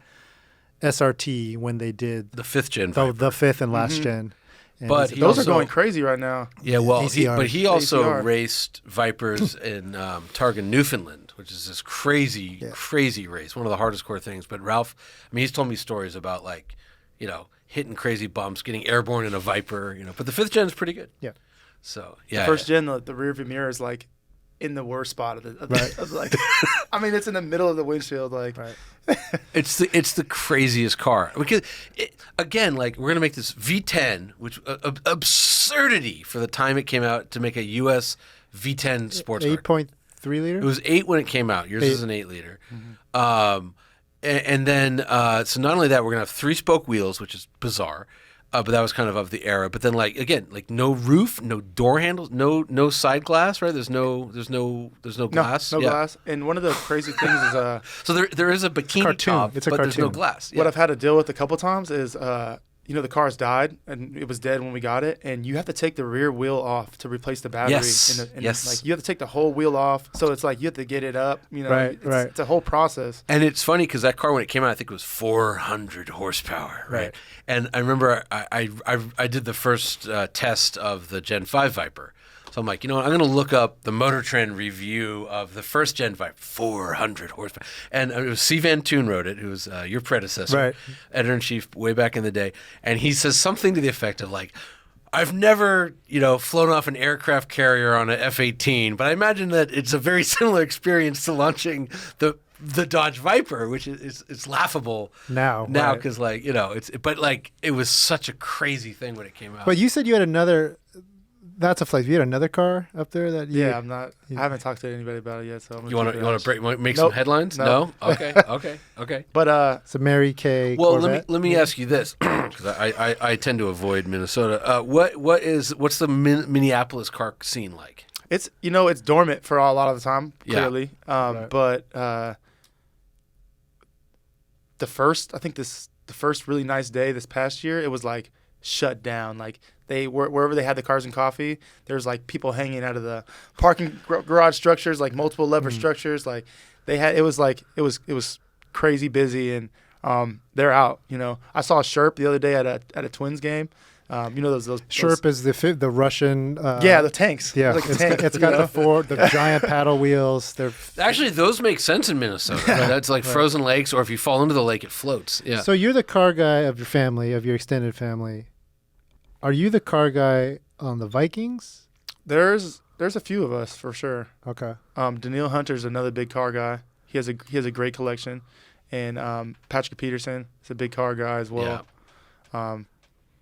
SRT when they did The 5th gen. the fifth and last gen. And But he's- he Those also- are going crazy right now. Yeah, well, ACR. but he also ACR. raced Vipers in Targa, Newfoundland, which is this crazy race, one of the hardest core things. But Ralph, he's told me stories about hitting crazy bumps, getting airborne in a Viper, But the 5th gen is pretty good. Yeah. So yeah, First gen, the rear view mirror is like in the worst spot of like, it's in the middle of the windshield. Like, Right. It's the craziest car because again, like we're gonna make this V10, which absurdity for the time it came out to make a U.S. V10 sports car. 8.3 liter. It was 8 when it came out. Yours is an 8 liter. And then so not only that, we're gonna have 3-spoke wheels, which is bizarre. But that was kind of the era. But then, no roof, no door handles, no side glass, right? There's no glass. No glass. And one of the crazy things is So there is a bikini cartoon. top, It's a but there's no cartoon. glass. what I've had to deal with a couple times is the car's died and it was dead when we got it, and you have to take the rear wheel off to replace the battery. Yes. Yes. Like, you have to take the whole wheel off, so it's like you have to get it up. Right. It's a whole process. And it's funny because that car when it came out, I think it was 400 horsepower, right? And I remember I did the first test of the Gen 5 Viper. So I'm like, I'm going to look up the MotorTrend review of the first Gen Viper, 400 horsepower. And it was C. Van Toon wrote it, who was your predecessor, Right. editor-in-chief way back in the day. And he says something to the effect of like, I've never, flown off an aircraft carrier on an F-18, but I imagine that it's a very similar experience to launching the Dodge Viper, which is laughable Now, because it was such a crazy thing when it came out. But you said you had another. That's a flex. You had another car up there that you. Yeah, I'm not. I haven't talked to anybody about it yet, so I'm gonna you want keep to it hush. make Nope. some headlines? No. Okay. But It's a Mary Kay. Well, Corvette. let me ask you this because I tend to avoid Minnesota. What's the Minneapolis car scene like? it's it's dormant for a lot of the time, Yeah. clearly. Right. But the first really nice day this past year, it was like shut down. Like, wherever they had the cars and coffee, there's like people hanging out of the parking garage structures, like multiple lever structures. Like, it was crazy busy, and they're out. I saw a Sherp the other day at a Twins game. Those Sherp is the Russian. the tanks. Yeah, It was like a tank, it's got the giant paddle wheels. They're Actually, those make sense in Minnesota. Right? That's like frozen lakes, or if you fall into the lake, it floats. Yeah. So you're the car guy of your family, of your extended family. Are you the car guy on the Vikings? There's a few of us for sure. Okay. Daniil Hunter's another big car guy. He has a great collection, and Patrick Peterson is a big car guy as well. Yeah.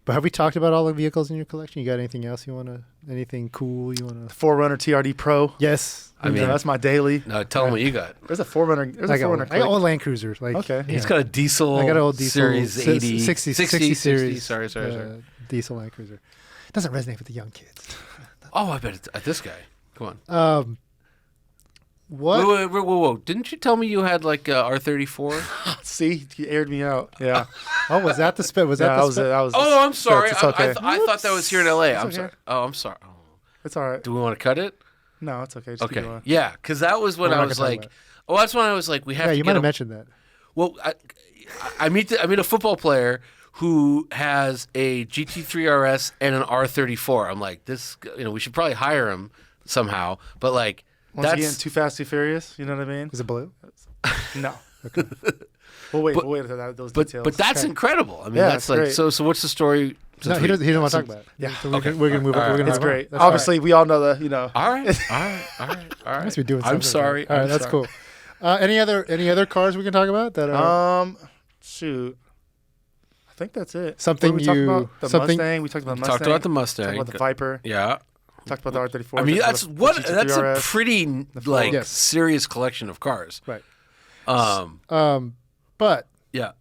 But have we talked about all the vehicles in your collection? You got anything else you want to Anything cool you want to? 4Runner TRD Pro. Yes. I mean, That's my daily. No, tell him what you got. There's a 4Runner. There's a 4Runner. I got old Land Cruisers. Like, Okay. He's got a diesel. I got an old diesel Series 80. 60 series. Sorry. Diesel Land Cruiser. Doesn't resonate with the young kids. Oh, I bet it's this guy. Come on. What? Whoa. Didn't you tell me you had like R34? See, he aired me out. Yeah. Oh, was that the spec? Was that Yeah, the that was it. spec? That was. Oh, I'm sorry. It's okay. I thought that was here in LA. I'm okay. sorry. Oh, I'm sorry. Oh. It's all right. Do we want to cut it? No, it's okay. Just keep Okay. going. Yeah, because that was when We're I not was gonna talk like, about oh, that's when I was like, we have Yeah, to you get might have a- mentioned that. Well, I meet a football player who has a GT3 RS and an R34. I'm like, this, we should probably hire him somehow. But like, Once that's again, Too Fast, Too Furious. You know what I mean? Is it blue? No. We'll wait. But- We'll wait for those but details. but that's Okay. incrable. I mean, Yeah, that's it's like great. so. So what's the story? No, since he we- doesn't want to talk about it. Yeah. So we're Okay. gonna move on. All We're right. gonna It's move on. great. That's all right. Obviously, we all know the. All right. I must be doing something. I'm sorry. All right, I'm that's sorry. cool. Any other cars we can talk about that are Shoot. I think that's it. Something What did we talk you- about? The something- Mustang. We talked about the Mustang. Talked about the Mustang. Talked about the Viper. Yeah. Talked about the R34. I mean, talked that's about the what GT3 that's a RS. pretty like Yes. serious collection of cars. right? Um. But Yeah.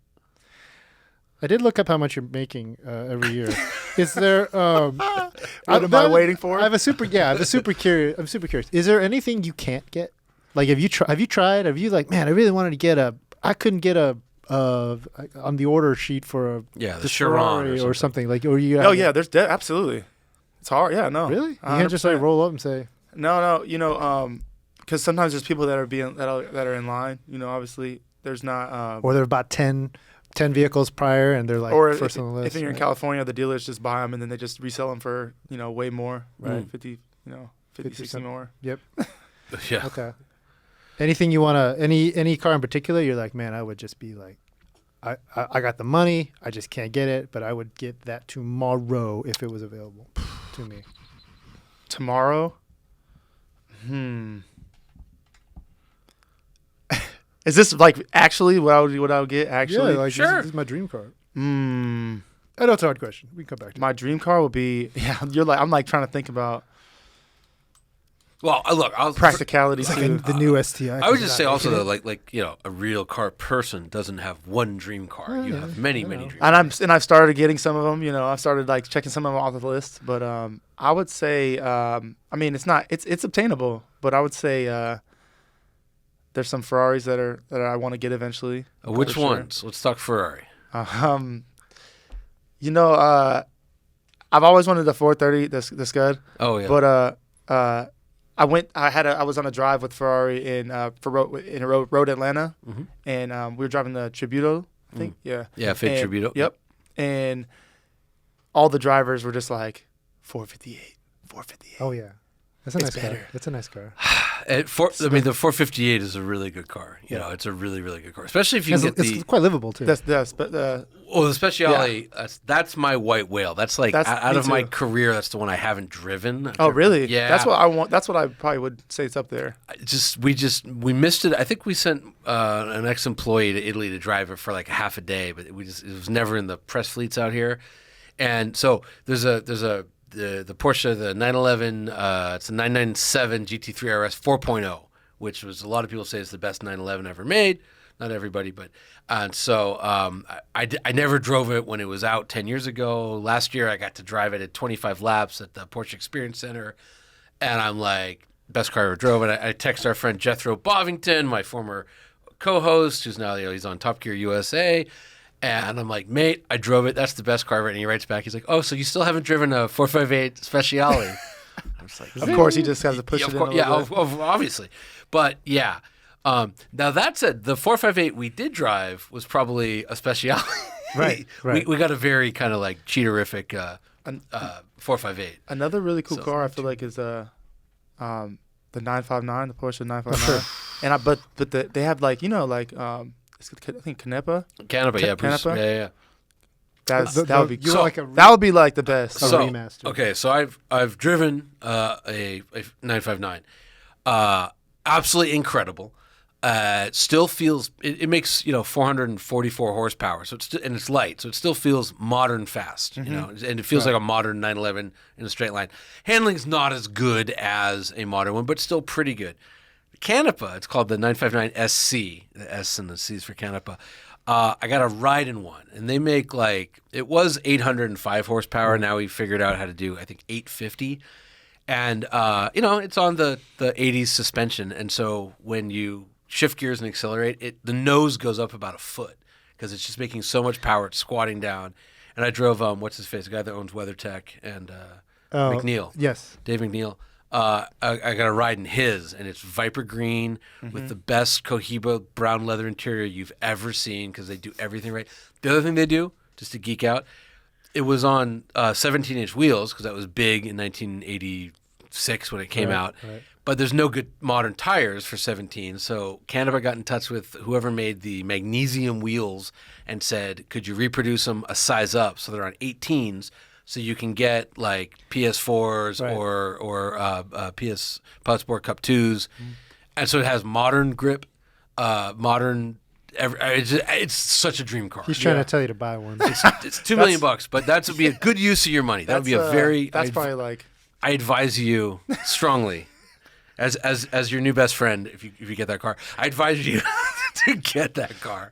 I did look up how much you're making every year. Is there? What am I waiting for? I'm super curious. I'm super curious. Is there anything you can't get? Like, have you tried? Have you like, man, I really wanted to get I couldn't get on the order sheet for The Chiron Ferrari or or something like, or you? Oh yeah, there's absolutely. It's hard. Yeah, no. Really? You can't just like 100%. roll up and say, No. Because sometimes there's people that are in line. Obviously there's not. or there are about 10 vehicles prior, and they're like or first if, on the list. if you're in right? California, the dealers just buy them and then they just resell them for way more, Right. 50, 50, 60 more. Yep. Yeah. Okay. Anything you want to, any car in particular, you're like, man, I would just be like, I got the money, I just can't get it, but I would get that tomorrow if it was available to me. Tomorrow. Is this like actually what I would get? Actually, Yeah, like sure. this is my dream car. I I know it's a hard question. We can come back to My dream car would be I'm like trying to think about Well, look, practicality it. It's too. like the new STI. I would just say also though, like a real car person doesn't have one dream car. You have many dream cars. And I've started getting some of them. I've started like checking some of them off the list. But I would say I mean it's obtainable. But I would say there's some Ferraris that I want to get eventually. Which for sure. ones? Let's talk Ferrari. I've always wanted the 430, the Scud. Oh yeah. But I was on a drive with Ferrari in Road Atlanta, and we were driving the Tributo, I think. Yeah. Yeah, Fit And- Tributo. Yep. And all the drivers were just like 458, 458. Oh yeah, that's a nice It's car. better. That's a nice car. The 458 is a really good car. It's a really, really good car, especially if you It's, can get it's quite livable too. But the Speciale. That's my white whale. That's like That's out me of my too. career. That's the one I haven't driven. oh really? Yeah. That's what I want. That's what I probably would say it's up there. We missed it. I think we sent an ex-employee to Italy to drive it for like half a day, but it was never in the press fleets out here. And so there's the Porsche, the 911. It's a 997 GT3 RS 4.0, which was a lot of people say is the best 911 ever made. Not everybody, but and so I never drove it when it was out 10 years ago. Last year I got to drive it at 25 laps at the Porsche Experience Center, and I'm like, best car I ever drove. And I text our friend Jethro Bovington, my former co-host, who's now was on Top Gear USA, and I'm like, mate, I drove it. That's the best car ever. And he writes back, he's like, oh, so you still haven't driven a 458 Speciale? I'm just like, Of course, he just has to push yeah, it of in a course, little bit. obviously, but yeah. Now that said, the 458 we did drive was probably a Speciale. Right. We got a very kind of like cheaterific 458. Another really cool So- car I feel like is the 959, the Porsche 959. And they have like I think Canepa. Canepa, yeah, Bruce, Canepa? yeah. That would be you so, want like a that would be like the best. A So remaster. okay, so I've driven a 959, absolutely incredible. Still feels it makes 444 horsepower, so and it's light, so it still feels modern fast, and it feels like a modern 911 in a straight line. Handling's not as good as a modern one, but still pretty good. Canepa, it's called the 959 SC. The S and the C is for Canepa. I got a ride in one, and they make it was 805 horsepower. Now we figured out how to do, I think, 850. And, it's on the 80s suspension. And so when you shift gears and accelerate, the nose goes up about a foot because it's just making so much power. It's squatting down. And I drove, what's his face, the guy that owns WeatherTech and McNeil. Yes. Dave McNeil. I got a ride in his, and it's Viper Green with the best Cohiba brown leather interior you've ever seen because they do everything right. The other thing they do, just to geek out, it was on 17-inch wheels because that was big in 1986 when it came out. Right. But there's no good modern tires for 17. So Canepa got in touch with whoever made the magnesium wheels and said, could you reproduce them a size up so they're on 18s so you can get PS4s or PS Pod Sport Cup 2s. And so it has modern grip, modern... It's such a dream car. He's trying to tell you to buy one. It's $2 million, but that would be a good use of your money. That would be a very. Probably I advise you strongly, as your new best friend, if you get that car, I advise you to get that car.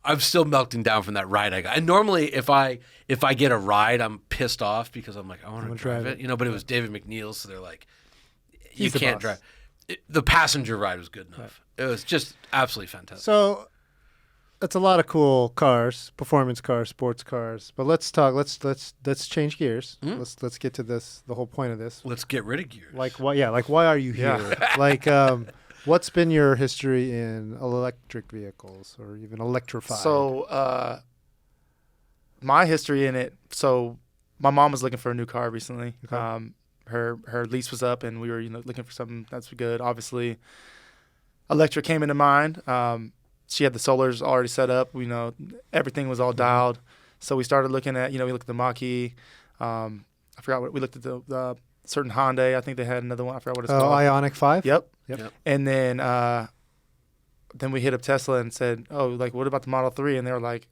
I'm still melting down from that ride I got. And normally, if I get a ride, I'm pissed off because I'm like, I want to drive it, But it was David McNeil, so they're like, you can't drive. The passenger ride was good enough. Right. It was just absolutely fantastic. So that's a lot of cool cars, performance cars, sports cars. But let's change gears. Let's get to this. The whole point of this. Let's get rid of gears. Why are you here? What's been your history in electric vehicles or even electrified? So my history in it. So my mom was looking for a new car recently. Okay. Her lease was up, and we were looking for something that's good. Obviously, electric came into mind. She had the solars already set up. Everything was all dialed. So we started looking at we looked at the Mach-E. I forgot what we looked at the certain Hyundai. I think they had another one. I forgot what it's called. Ioniq 5. Yep. And then we hit up Tesla and said, what about the Model 3? And they were like,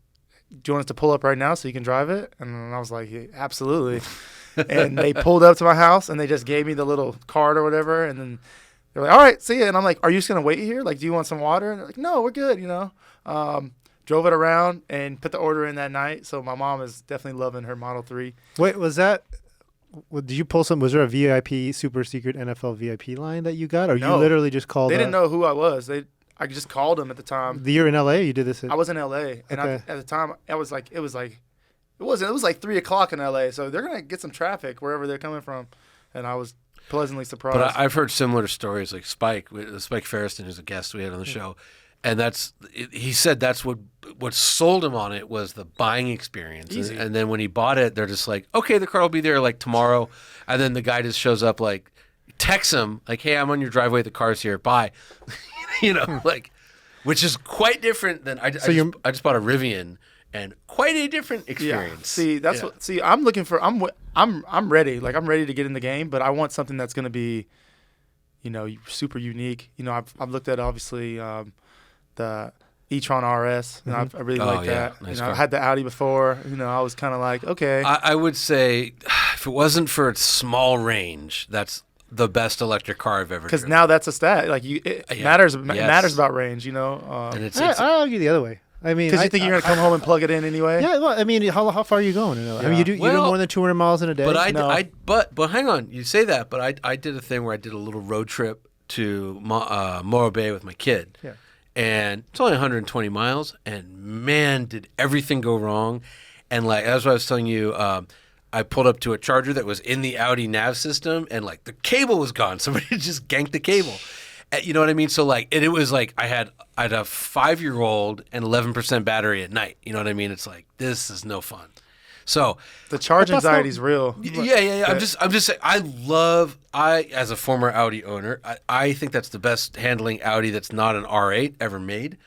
do you want us to pull up right now so you can drive it? And I was like, yeah, absolutely. And they pulled up to my house, and they just gave me the little card or whatever. And then they're like, all right, see ya. And I'm like, are you just going to wait here? Do you want some water? And they're like, no, we're good, Drove it around and put the order in that night. So my mom is definitely loving her Model 3. Wait, did you pull some? Was there a VIP, super secret NFL VIP line that you got? Or no, you literally just called? They didn't know who I was. I just called them at the time. You're in LA? You did this? I was in LA. And at the time, it was like 3 o'clock in LA, so they're gonna get some traffic wherever they're coming from, and I was pleasantly surprised. But I've heard similar stories, like Spike Ferriston, who's a guest we had on the show, and he said that's what sold him on it was the buying experience. Easy. And then when he bought it, they're just like, okay, the car will be there tomorrow, and then the guy just shows up texts him hey, I'm on your driveway, the car's here, bye, which is quite different than I just bought a Rivian. And quite a different experience. Yeah. See, I'm looking for. I'm ready. I'm ready to get in the game, but I want something that's going to be, super unique. I've looked at obviously the e-tron RS. And I really like that. Nice I had the Audi before. I was kind of like, okay. I would say, if it wasn't for its small range, that's the best electric car I've ever driven. Because now that's a stat. It matters. It matters about range. And I argue the other way. Because you think you're going to come home and plug it in anyway? Yeah, well, how far are you going? You do more than 200 miles in a day? But but hang on, you say that, but I did a thing where I did a little road trip to Morro Bay with my kid. Yeah. And it's only 120 miles, and man, did everything go wrong. And that's what I was telling you, I pulled up to a charger that was in the Audi nav system, and the cable was gone. Somebody just ganked the cable. You know what I mean? So it was I had a 5-year-old and 11% battery at night. You know what I mean? It's this is no fun. So the charge anxiety is real. Yeah. I'm just saying. As a former Audi owner, I think that's the best handling Audi that's not an R8 ever made.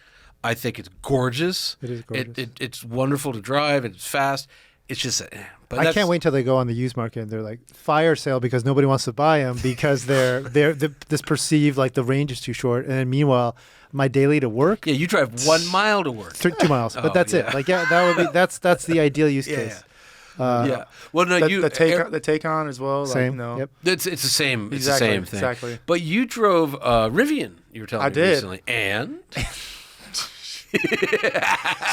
I think it's gorgeous. It is gorgeous. It's wonderful to drive. It's fast. it's just. But I can't wait until they go on the used market and they're like fire sale because nobody wants to buy them because they're this perceived like the range is too short. And then meanwhile, my daily to work. Yeah, you drive 1 mile to work. 2 miles, but that's it. Like that would be that's the ideal use case. Yeah. Well, no, the Taycan as well. Same. Like, Yep. It's the same. It's Exactly, the same thing. exactly. But you drove Rivian. You were telling I me did. recently, and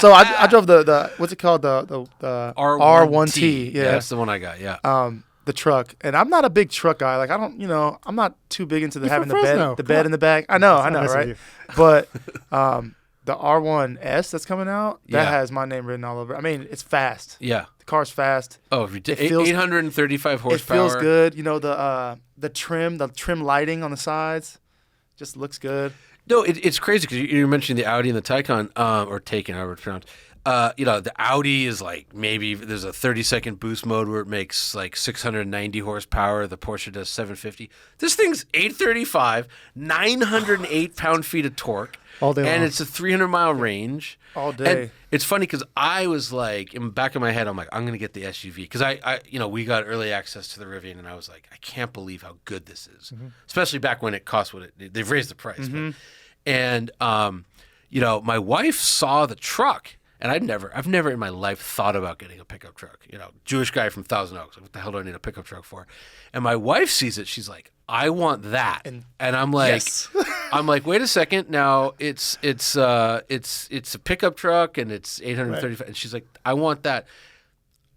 So I drove the what's it called, the R1T. Yeah, that's the one I got. Yeah. The truck, and I'm not a big truck guy. Like I'm not too big into having the bed in the back. I know, right? But the R1S that's coming out, that has my name written all over. I mean, it's fast. Yeah. The car's fast. Oh, 835 horsepower. It feels good. You know, the trim lighting on the sides just looks good. No, it's crazy because you mentioned the Audi and the Taycan, or Taycan, however it's pronounced. The Audi is like maybe there's a 30-second boost mode where it makes like 690 horsepower. The Porsche does 750. This thing's 835, 908 pound-feet of torque. All day and long. it's a 300-mile range. All day. And it's funny because I was like, in the back of my head, I'm like, I'm going to get the SUV. Because we got early access to the Rivian, and I was like, I can't believe how good this is. Mm-hmm. Especially back when it cost what they've raised the price. Mm-hmm. My wife saw the truck, and I've never in my life thought about getting a pickup truck. Jewish guy from Thousand Oaks. What the hell do I need a pickup truck for? And my wife sees it. She's like, I want that. And I'm like, yes. I'm like, wait a second. Now it's a pickup truck and it's 835. Right. And she's like, I want that.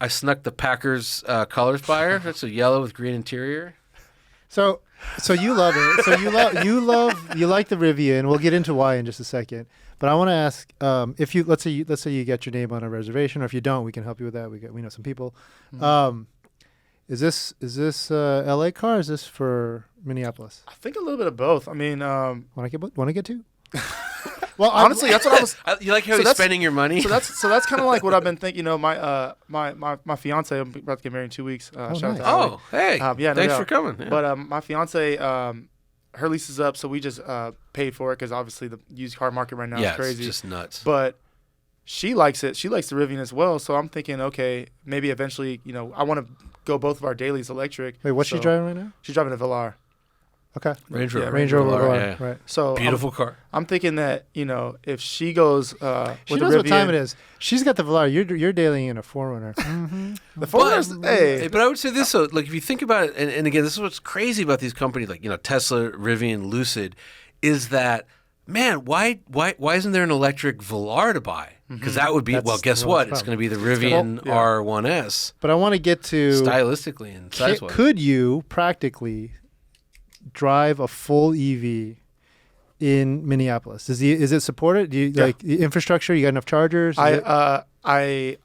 I snuck the Packers colors by her. That's a yellow with green interior. So you love it. So you like the Rivian. We'll get into why in just a second. But I want to ask, if you let's say you get your name on a reservation, or if you don't, we can help you with that. We know some people. Mm-hmm. Is this LA car? Or is this for Minneapolis? I think a little bit of both. I mean, want to get two? Well, honestly, that's what I was. You like how he's spending your money? So that's kind of like what I've been thinking. My fiance, I'm about to get married in 2 weeks. Nice. Hey, thanks for coming. Yeah. But my fiance, her lease is up, so we just paid for it because obviously the used car market right now is crazy. It's just nuts. But she likes it. She likes the Rivian as well. So I'm thinking, okay, maybe eventually, I want to go both of our dailies electric. Wait, what's she driving right now? She's driving a Velar. Okay. Range Rover. Range Rover Velar. Right. So beautiful car. I'm thinking that, if she goes she with knows the Rivian, what time it is. She's got the Velar. You're dailying in a 4Runner. Mm-hmm. The 4Runner's, hey. But I would say this, though, like if you think about it, and again, this is what's crazy about these companies like, Tesla, Rivian, Lucid, is that, man, why isn't there an electric Velar to buy? Because that would be, guess what? It's going to be the Rivian R1S. But I want to get to stylistically and size-wise. Could you practically drive a full EV in Minneapolis? Is it supported? Do you like the infrastructure? You got enough chargers? Where I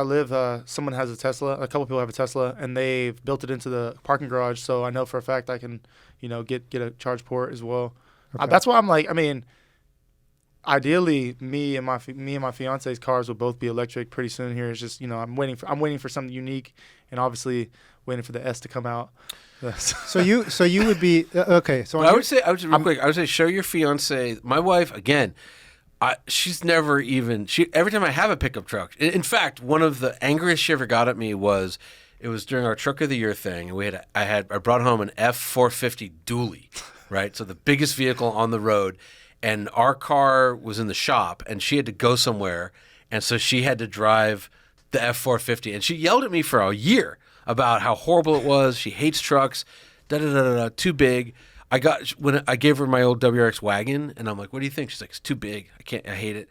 live, someone has a Tesla. A couple people have a Tesla, and they've built it into the parking garage. So I know for a fact I can, get a charge port as well. Okay. That's why I'm like, I mean, ideally, me and my fiance's cars will both be electric pretty soon. Here, it's just I'm waiting for something unique, and obviously waiting for the S to come out. So you would be okay. So I would say real quick. I would say show your fiance. My wife again. She's never even. Every time I have a pickup truck. In fact, one of the angriest she ever got at me was. It was during our Truck of the Year thing, and I brought home an F450 dually, right? So the biggest vehicle on the road, and our car was in the shop, and she had to go somewhere, and so she had to drive the F450, and she yelled at me for a year about how horrible it was. She hates trucks, too big. When I gave her my old WRX wagon, and I'm like, "What do you think?" She's like, "It's too big. I hate it."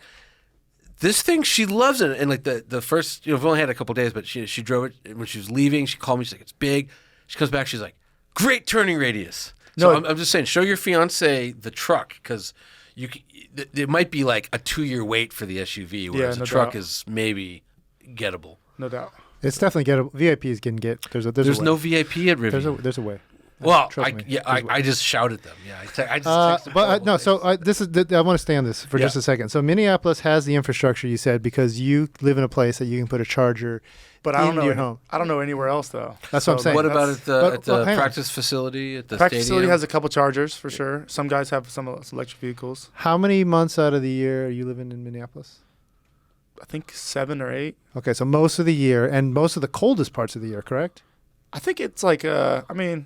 This thing, she loves it. And like the first, we've only had it a couple of days, but she drove it when she was leaving. She called me. She's like, it's big. She comes back. She's like, great turning radius. So I'm just saying, show your fiance the truck because it might be like a 2-year wait for the SUV, whereas the truck is maybe gettable. No doubt. It's definitely gettable. VIPs can get. There's no VIP at Rivian. There's a way. Well, I just shouted them. Yeah, I just texted no. So this is. I want to stay on this for just a second. So Minneapolis has the infrastructure you said because you live in a place that you can put a charger. But in your home. I don't know anywhere else though. That's what I'm saying. What about at the practice facility at the practice stadium? facility has a couple chargers for sure. Some guys have some electric vehicles. How many months out of the year are you living in Minneapolis? I think 7 or 8. Okay, so most of the year and most of the coldest parts of the year, correct? I think it's like I mean,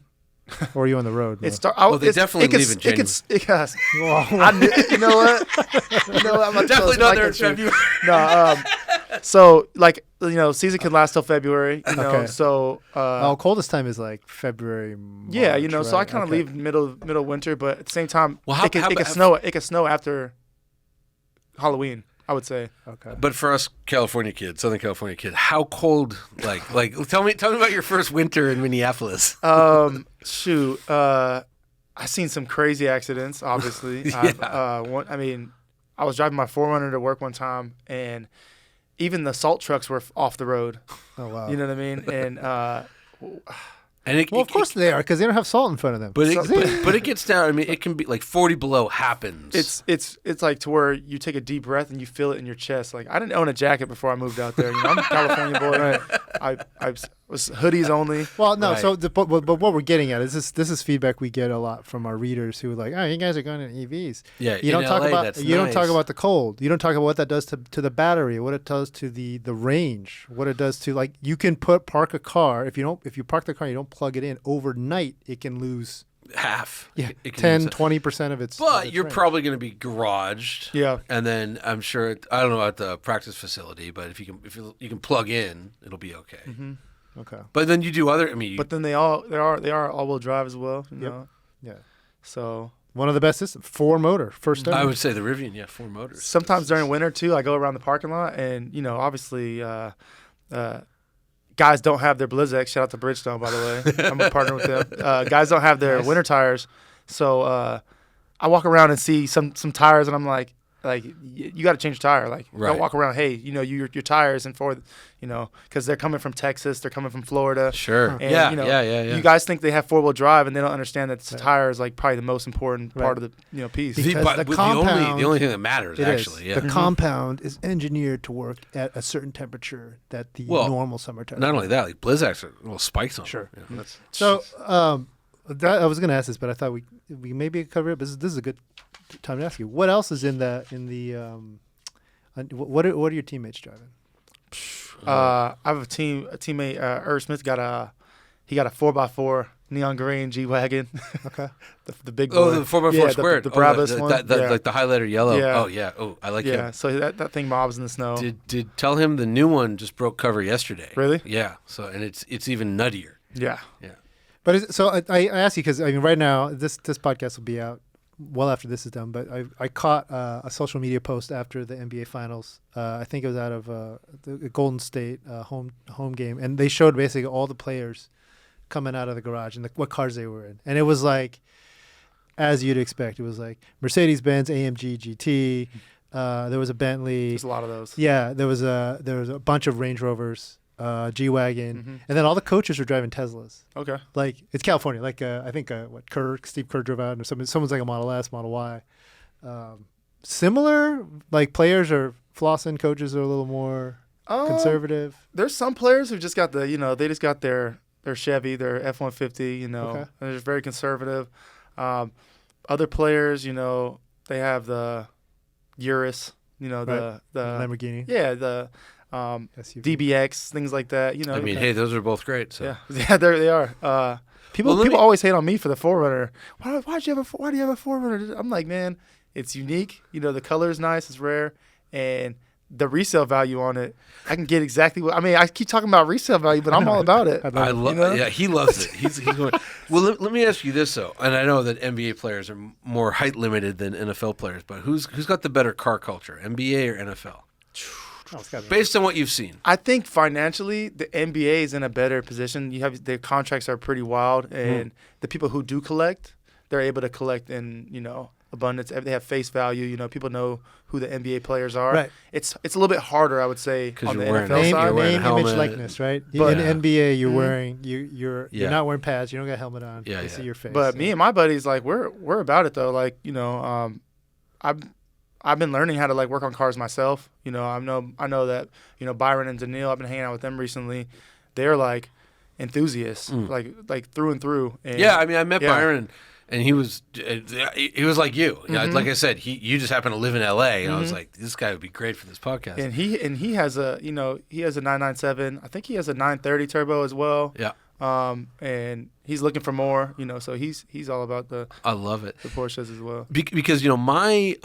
Or are you on the road? it's they definitely leave in January. Yes. You know what? I'm not Definitely not there in February. No. So like season can last till February. Okay. So. Coldest time is like February. March, yeah, so I right? kind of Okay. leave middle winter, but at the same time, Well, it can snow. It can snow after Halloween, I would say. Okay. But for us California kids, Southern California kids, how cold? Like tell me about your first winter in Minneapolis. Shoot. I've seen some crazy accidents. Obviously. Yeah. I was driving my 4Runner to work one time, and even the salt trucks were off the road. Oh wow. You know what I mean? And Well, of course they are, because they don't have salt in front of them. But it gets down. I mean, it can be like 40 below happens. it's like to where you take a deep breath and you feel it in your chest. Like, I didn't own a jacket before I moved out there. I'm a California boy. Right. I was hoodies only. Well, no. Right. So, but what we're getting at is this is feedback we get a lot from our readers who are like, oh, you guys are going to EVs. Yeah, You don't in talk LA, about that's you don't talk nice. about the cold. You don't talk about what that does to the battery, what it does to the range, what it does to, like, you can park a car if you park the car and you don't plug it in overnight, it can lose half. Yeah, It can use 10-20% of its. But you're range. probably going to be garaged. Yeah. And then I'm sure I don't know at the practice facility, but if you can plug in, it'll be okay. Mm-hmm. Okay. But then you do other. I mean, But then they are all-wheel drive as well. You Yep. know? Yeah. So One of the best systems. 4-motor. First ever. I would say the Rivian, 4 motors. sometimes during winter too, I go around the parking lot, and obviously, guys don't have their Blizzak. Shout out to Bridgestone, by the way. I'm a partner with them. Guys don't have their Nice. winter tires, so I walk around and see some tires, and I'm like, you got to change your tire. Like, Right. don't walk around. Hey, your tires and for, because they're coming from Texas, they're coming from Florida. Sure. And, Yeah. You guys think they have 4-wheel drive, and they don't understand that the Right. tire is like probably the most important Right. part of the piece. Because But the the compound- only thing that matters It actually, is. yeah. The compound is engineered to work at a certain temperature that the Well, normal summer tire. Not only that, like Blizzaks are little spikes on them. Sure. You know, that's, So, I was going to ask this, but I thought we maybe could cover it. But this is a good time to ask you. What else is in the what are your teammates driving? I have a teammate. Irv Smith got a 4x4 neon green G-Wagon. Okay. the big boy. oh, the 4x4 Yeah, squared. the Brabus one. Yeah. Like the highlighter yellow. Yeah. Oh yeah. Oh, I like Yeah, him. so that thing mobs in the snow. Did tell him the new one just broke cover yesterday. Really? Yeah. So and it's even nuttier. Yeah. Yeah. But I ask you because right now this podcast will be out well after this is done. But I caught a social media post after the NBA Finals. I think it was out of the Golden State home game, and they showed basically all the players coming out of the garage and what cars they were in, and it was like, as you'd expect, it was like Mercedes-Benz AMG GT. There was a Bentley. There's a lot of those. Yeah, there was a bunch of Range Rovers. G-Wagon, Mm-hmm. and then all the coaches were driving Teslas. Okay. Like, it's California. Like, I think Steve Kerr drove out, or someone's like a Model S, Model Y. Similar, like, players are flossing, coaches are a little more conservative. There's some players who just got they just got their Chevy, their F-150. Okay. And they're just very conservative. Other players, they have the Urus. The Lamborghini. yeah, the SUV. DBX, things like that. I mean, hey, those are both great. So. Yeah, there they are. People always hate on me for the 4Runner. Why do you have a 4Runner? I'm like, man, it's unique. The color is nice, it's rare, and the resale value on it, I can get exactly what. I mean, I keep talking about resale value, but I'm all about it. I love. Yeah, he loves it. He's going. Well, let me ask you this though, and I know that NBA players are more height limited than NFL players, but who's got the better car culture, NBA or NFL? Based on what you've seen. I think financially, the NBA is in a better position. Their contracts are pretty wild, and the people who do collect, they're able to collect in abundance. They have face value. People know who the NBA players are. Right. It's a little bit harder, I would say, on the you're wearing NFL Name, side. you're wearing a image, helmet. likeness, right? But- in NBA, you're Mhm. wearing you're not wearing pads. You don't got a helmet on. Yeah, They yeah. see your face. But me and my buddies, like, we're about it though. Like, I've been learning how to like work on cars myself. I know that Byron and Daniil, I've been hanging out with them recently. They're like enthusiasts, like through and through. And Yeah, I mean, I met Yeah. Byron, And he was like you. You know, like I said, you just happen to live in L.A. And I was like, this guy would be great for this podcast. And he has a 997. I think he has a 930 turbo as well. Yeah. And he's looking for more. So he's all about the. I love it. The Porsches as well. Because my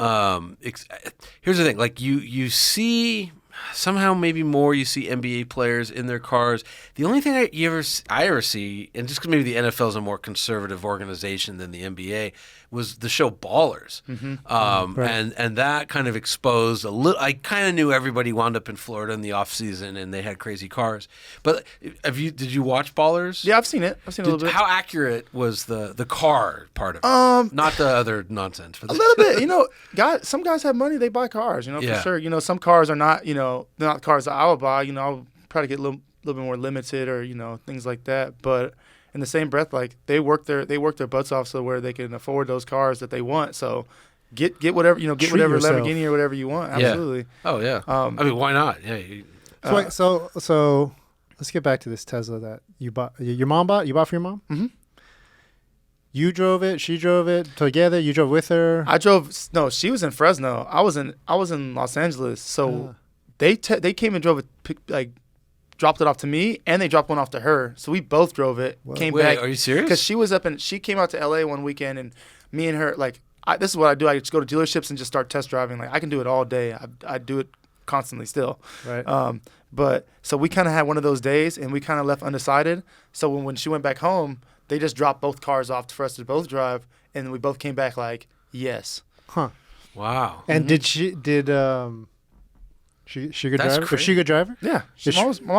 here's the thing. Like you see. Somehow, maybe more, you see NBA players in their cars. The only thing I ever see, and just because maybe the NFL is a more conservative organization than the NBA, was the show Ballers, Right. and that kind of exposed a little. I kind of knew everybody wound up in Florida in the off season, and they had crazy cars. But did you watch Ballers? Yeah, I've seen it. I've seen it a little bit. How accurate was the car part of it? Not the other nonsense. A little bit. Some guys have money, they buy cars. For sure. Some cars are not. They're not cars that I would buy. I'll probably get a little bit more limited or things like that. But in the same breath, like they work their butts off so where they can afford those cars that they want. So get whatever get whatever yourself. Lamborghini or whatever you want. Absolutely. Yeah. Oh yeah. I mean, why not? Yeah. So let's get back to this Tesla that you bought. Your mom bought. You bought for your mom. Mm-hmm. You drove it. She drove it together. You drove with her. I drove. No, she was in Fresno. I was in Los Angeles. So they came and drove it. Dropped it off to me, and they dropped one off to her. So we both drove it. What? Came Wait, back. are you serious? Because she was she came out to LA one weekend, and me and her this is what I do. I just go to dealerships and just start test driving. Like I can do it all day. I do it constantly still. Right. But so we kind of had one of those days, and we kind of left undecided. So when she went back home, they just dropped both cars off for us to both drive, and we both came back like yes. Huh. Wow. And did she a good That's driver? Was crazy. she a good driver? Yeah. Is My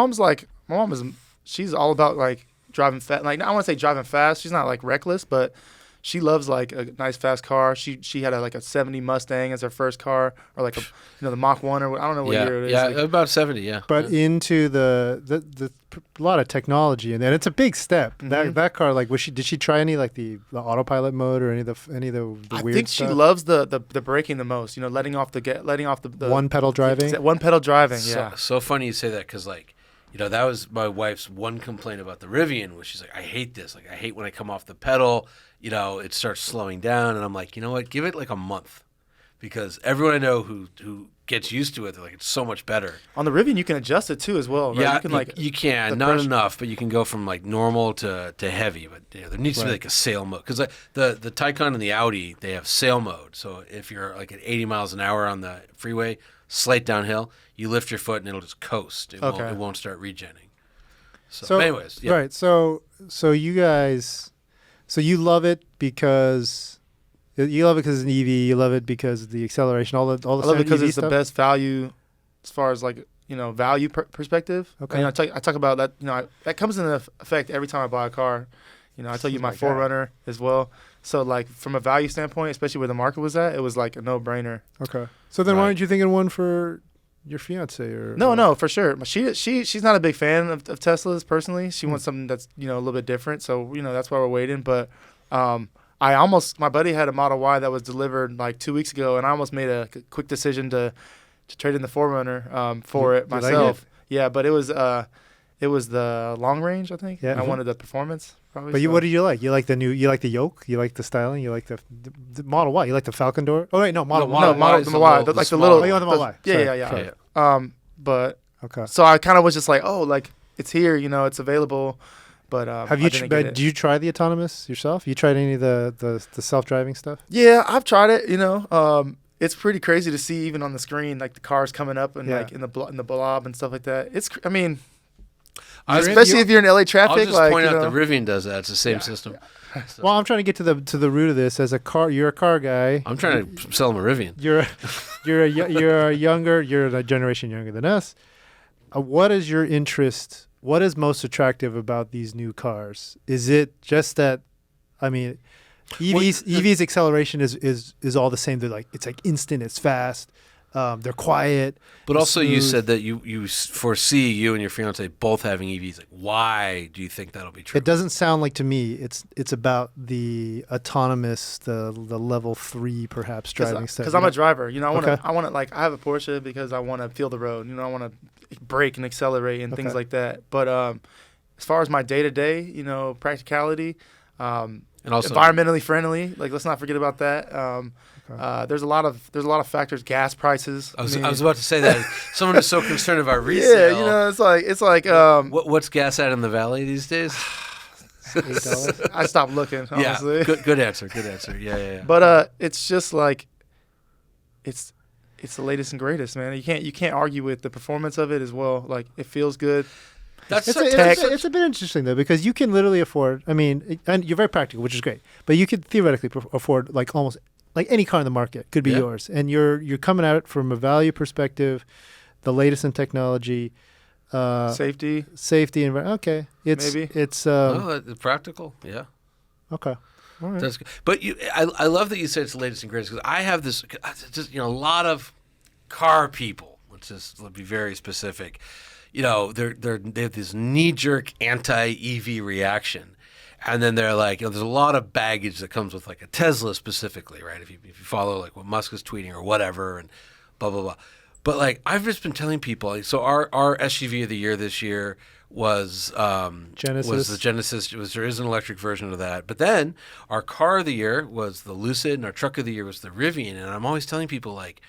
mom is she's all about like driving fast. Like I want to say driving fast. She's not like reckless, but she loves like a nice fast car. She had a 70 Mustang as her first car, or like the Mach 1 or I don't know what year it is. Yeah, Like, about 70. Yeah. But into the a lot of technology, and then it's a big step. That car, like, did she try any like the autopilot mode or any of the I weird think stuff? she loves the braking the most. Letting off the one pedal driving. One pedal driving. Yeah. So funny you say that because that was my wife's one complaint about the Rivian, was she's like, I hate this. Like I hate when I come off the pedal. It starts slowing down, and I'm like, you know what? Give it like a month, because everyone I know who gets used to it, they're like, it's so much better. On the Rivian, you can adjust it too as well. Right? Yeah, you can you not enough, but you can go from like normal to heavy. But there needs to be like a sail mode, because the Taycan and the Audi, they have sail mode. So if you're like at 80 miles an hour on the freeway, slight downhill, you lift your foot and it'll just coast. It won't start regenning. So anyways, yeah. Right. So you guys, you love it because it's an EV. You love it because of the acceleration, all the I love it because EV it's stuff? the best value as far as like value perspective. Okay. I talk about that. That comes into effect every time I buy a car. I tell you my Forerunner as well. So like from a value standpoint, especially where the market was at, it was like a no-brainer. Okay. So then why aren't you thinking one for your fiance or? No, for sure. She's not a big fan of Teslas personally. She wants something that's a little bit different. So that's why we're waiting. But my buddy had a Model Y that was delivered like 2 weeks ago, and I almost made a quick decision to trade in the Forerunner for it myself. Like Yeah, but it was the long range, I think. Yeah. I wanted the performance probably. But what do you like? You like the yoke? You like the styling? You like the Model Y? You like the Falcon door? Oh wait, no, Model Y. Y is the the Y. little- Like the the little. small- Oh, you want the Model Y. Yeah. Sorry. But Okay. so I kind of was just like, oh, like it's here, it's available. But Have you? I didn't get it. Did you try the autonomous yourself? You tried any of the self-driving stuff? Yeah, I've tried it. It's pretty crazy to see even on the screen, like the cars coming up and like in the blob and stuff like that. Especially if you're in LA traffic. I'll just like, point out the Rivian does that. It's the same system. So, Well, I'm trying to get to the root of this. As a car, you're a car guy. I'm trying to sell him a Rivian. You're a generation younger than us. What is your interest? What is most attractive about these new cars? Is it just that? I mean, EVs acceleration is all the same. It's like instant. It's fast. They're quiet. But also, you smooth. said that you foresee you and your fiance both having EVs. Like, why do you think that'll be true? It doesn't sound like to me. It's about the autonomous, the level 3 perhaps driving stuff. Because I'm a driver. I want to I have a Porsche because I want to feel the road. I want to brake and accelerate and things like that. But as far as my day to day, practicality, And also environmentally friendly. Like, let's not forget about that. There's a lot of factors. Gas prices. I was about to say that someone is so concerned about resale. Yeah, it's like what's gas at in the valley these days? $8. I stopped looking, honestly. Yeah, good answer. Yeah. But it's just like it's the latest and greatest, man. You can't argue with the performance of it as well. Like, it feels good. It's a bit interesting though, because you can literally afford. I mean, and you're very practical, which is great. But you could theoretically afford like almost like any car in the market could be yours, and you're coming at it from a value perspective, the latest in technology, safety, and it's maybe it's practical. Yeah. Okay. All right. That's good. But I love that you said it's the latest and greatest, because I have this just a lot of car people. Let's be very specific. They have this knee-jerk anti-EV reaction, and then they're like, there's a lot of baggage that comes with like a Tesla specifically, right? If you follow like what Musk is tweeting or whatever, and blah blah blah. But like, I've just been telling people, so our SUV of the year this year was Genesis. Was the Genesis. There is an electric version of that, but then our car of the year was the Lucid, and our truck of the year was the Rivian. And I'm always telling people, like,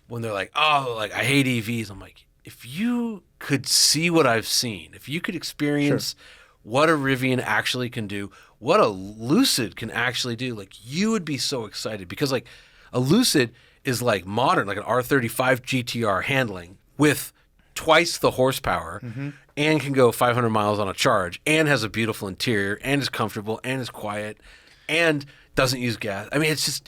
when they're like, oh, like I hate EVs, I'm like, if you could see what I've seen, if you could experience what a Rivian actually can do, what a Lucid can actually do, like, you would be so excited, because like a Lucid is like modern, like an R35 GTR handling with twice the horsepower, and can go 500 miles on a charge, and has a beautiful interior, and is comfortable, and is quiet, and doesn't use gas. I mean, it's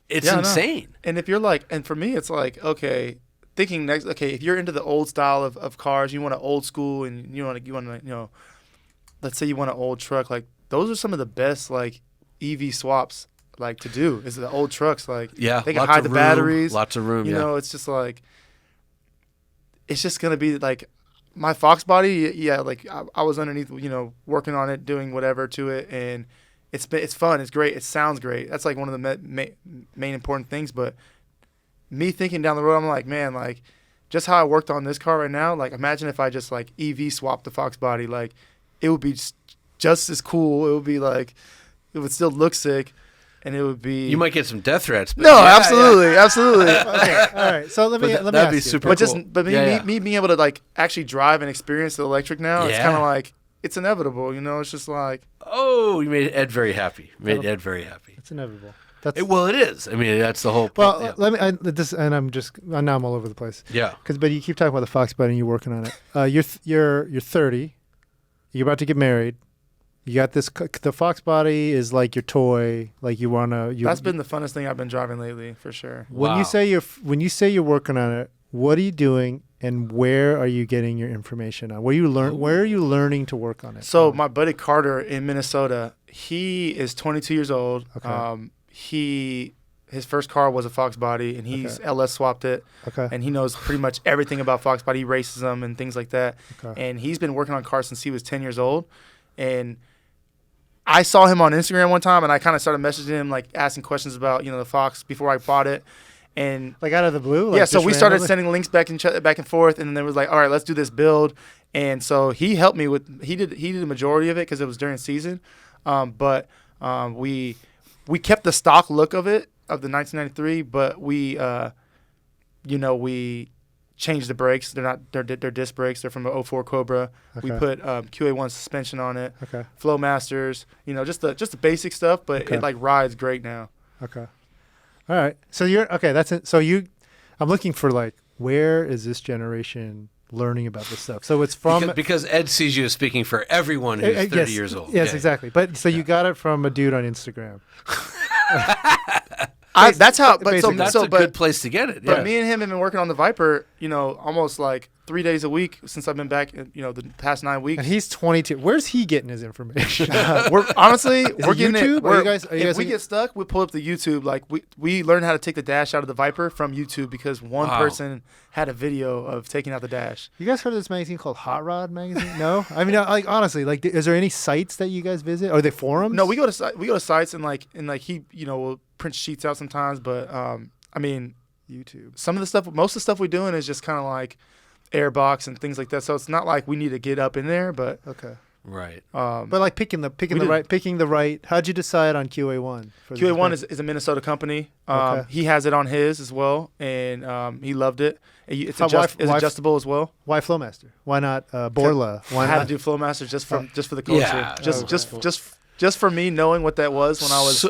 insane. No. And if you're like, and for me, it's like, okay, thinking next, okay, if you're into the old style of cars, you want an old school, and you want to, let's say you want an old truck, like, those are some of the best like EV swaps like to do, is the old trucks. Like, they can hide the batteries, lots of room. It's just like, it's just gonna be like my Fox body. Like I was underneath, working on it, doing whatever to it, and it's fun, it's great, it sounds great. That's like one of the main important things. But me thinking down the road, I'm like, man, like, just how I worked on this car right now, like, imagine if I just like EV swapped the Fox body, like, it would be just as cool. It would be like, it would still look sick, and it would be. You might get some death threats. But absolutely. Okay, all right. So let me that'd ask be you. super cool. Me being able to like actually drive and experience the electric now, it's kind of like, it's inevitable. It's just like. Oh, you made Ed very happy. It's inevitable. Well, it is. I mean, that's the whole point. Well, let me. And now I'm all over the place. Yeah. But you keep talking about the Fox body, and you're working on it. You're 30. You're about to get married. You got this. The Fox body is like your toy. Like, you wanna. That's been the funnest thing I've been driving lately, for sure. When you say you're working on it, what are you doing, and where are you getting your information on? Where are you learning to work on it? So my buddy Carter in Minnesota, he is 22 years old. Okay. His first car was a Fox body, and he's LS swapped it. Okay. And he knows pretty much everything about Fox body. He races them and things like that. Okay. And he's been working on cars since he was 10 years old. And I saw him on Instagram one time, and I kind of started messaging him, like, asking questions about, the Fox before I bought it. And like, out of the blue? Like, so we started sending links back and forth, and then there was like, all right, let's do this build. And so he helped me with, he did the majority of it because it was during season. But we kept the stock look of it, of the 1993, but we changed the brakes. They're disc brakes. They're from the 04 Cobra. Okay. We put QA1 suspension on it. Okay. Flow Masters. Just the basic stuff, but it like rides great now. Okay. All right. So that's it. So I'm looking for, like, where is this generation learning about this stuff? So it's from because Ed sees you as speaking for everyone who's 30 years old. Yes, exactly. But so you got it from a dude on Instagram. That's how. But that's a good place to get it. But me and him have been working on the Viper, almost like 3 days a week since I've been back. The past 9 weeks. And he's 22. Where's he getting his information? We're getting YouTube? it. If we get stuck, we pull up the YouTube. Like, we learned how to take the dash out of the Viper from YouTube because one person had a video of taking out the dash. You guys heard of this magazine called Hot Rod Magazine? No, I mean, like, honestly, like, is there any sites that you guys visit? Are they forums? No, we go to sites and he will print sheets out sometimes. But I mean, YouTube. Most of the stuff we're doing is just kind of like airbox and things like that. So it's not like we need to get up in there, but okay. Right. But like picking the right. How'd you decide on QA1? QA1 is a Minnesota company. Okay. He has it on his as well, and he loved it. It's It's adjustable as well. Why Flowmaster? Why not Borla? Why I had not? to do Flowmaster just for the culture. Yeah. Just for me knowing what that was when I was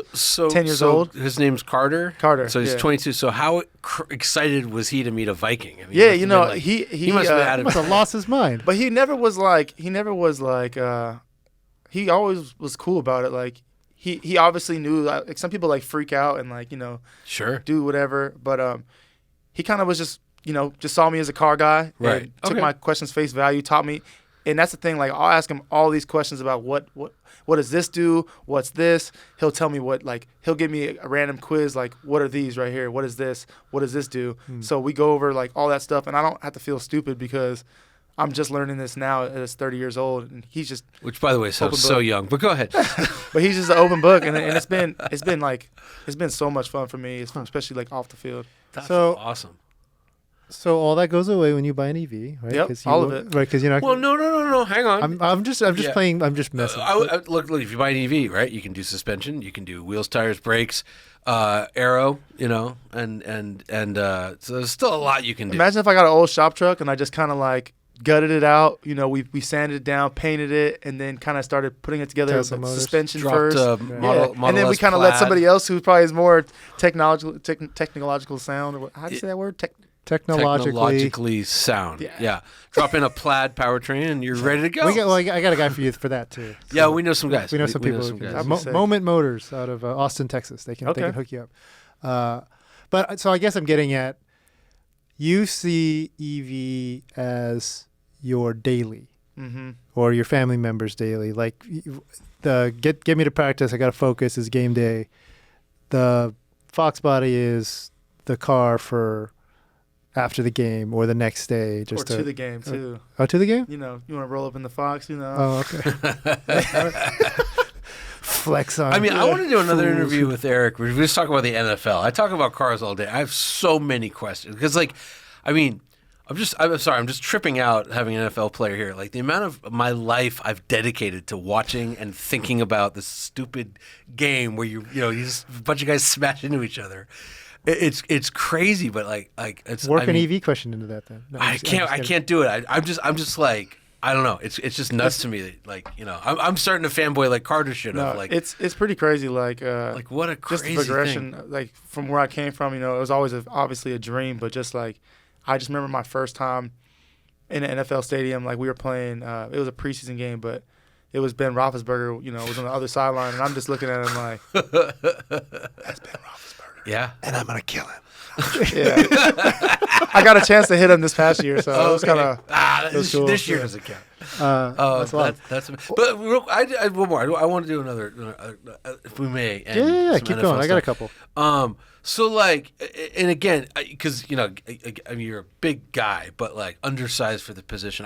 10 years old. His name's Carter. So he's 22. So how excited was he to meet a Viking? I mean, Yeah, he must Must have lost his mind. But he never was like he always was cool about it. Like he obviously knew like some people like freak out and like sure do whatever. But he kind of was just saw me as a car guy. Right. And took my questions face value, taught me. And that's the thing. Like I'll ask him all these questions about what does this do? What's this? He'll tell me he'll give me a random quiz like, what are these right here? What is this? What does this do? So we go over like all that stuff, and I don't have to feel stupid because I'm just learning this now at 30 years old, and he's just which by the way sounds so young. But go ahead. But he's just an open book, and it's been so much fun for me, especially like off the field. That's awesome. So all that goes away when you buy an EV, right? Yep, all of it. Right, because you're not. Well, no. Hang on. I'm just playing. I'm just messing. Look, if you buy an EV, right, you can do suspension, you can do wheels, tires, brakes, aero, and so there's still a lot you can do. Imagine if I got an old shop truck and I just kind of like gutted it out. We sanded it down, painted it, and then kind of started putting it together with suspension first. Model and then we kind of let somebody else who probably is more technological sound. Or how do you say that word? Technologically sound. Yeah. Drop in a plaid powertrain and you're ready to go. I got a guy for you for that too. So yeah, we know some guys. We know some people. Moment Motors out of Austin, Texas. They can hook you up. But so I guess I'm getting at, you see EV as your daily, or your family members' daily. Like get me to practice. I got to focus. It's game day. The Fox body is the car for after the game or the next day, just to the game too. Oh, to the game? You want to roll up in the Fox, Oh, okay. Flex on. I mean, I want to do another interview with Eric. We just talk about the NFL. I talk about cars all day. I have so many questions because, I'm sorry, I'm just tripping out having an NFL player here. Like the amount of my life I've dedicated to watching and thinking about this stupid game where you just a bunch of guys smash into each other. It's crazy, but it's work an EV question into that then. No, I can't do it. I'm just like, I don't know. It's just nuts to me. I'm starting to fanboy like Carter should have. It's pretty crazy. Like what a crazy just the progression. thing. Like from where I came from, it was always obviously a dream, but just like I just remember my first time in an NFL stadium. Like we were playing. It was a preseason game, but it was Ben Roethlisberger. Was on the other sideline, and I'm just looking at him like, that's Ben Roethlisberger. Yeah. And I'm going to kill him. Yeah. I got a chance to hit him this past year, so it was kind of cool. This year doesn't count. That's but I one more. I want to do another, if we may. Yeah, keep going. I got a couple. So and again, because I mean, you're a big guy, but undersized for the position.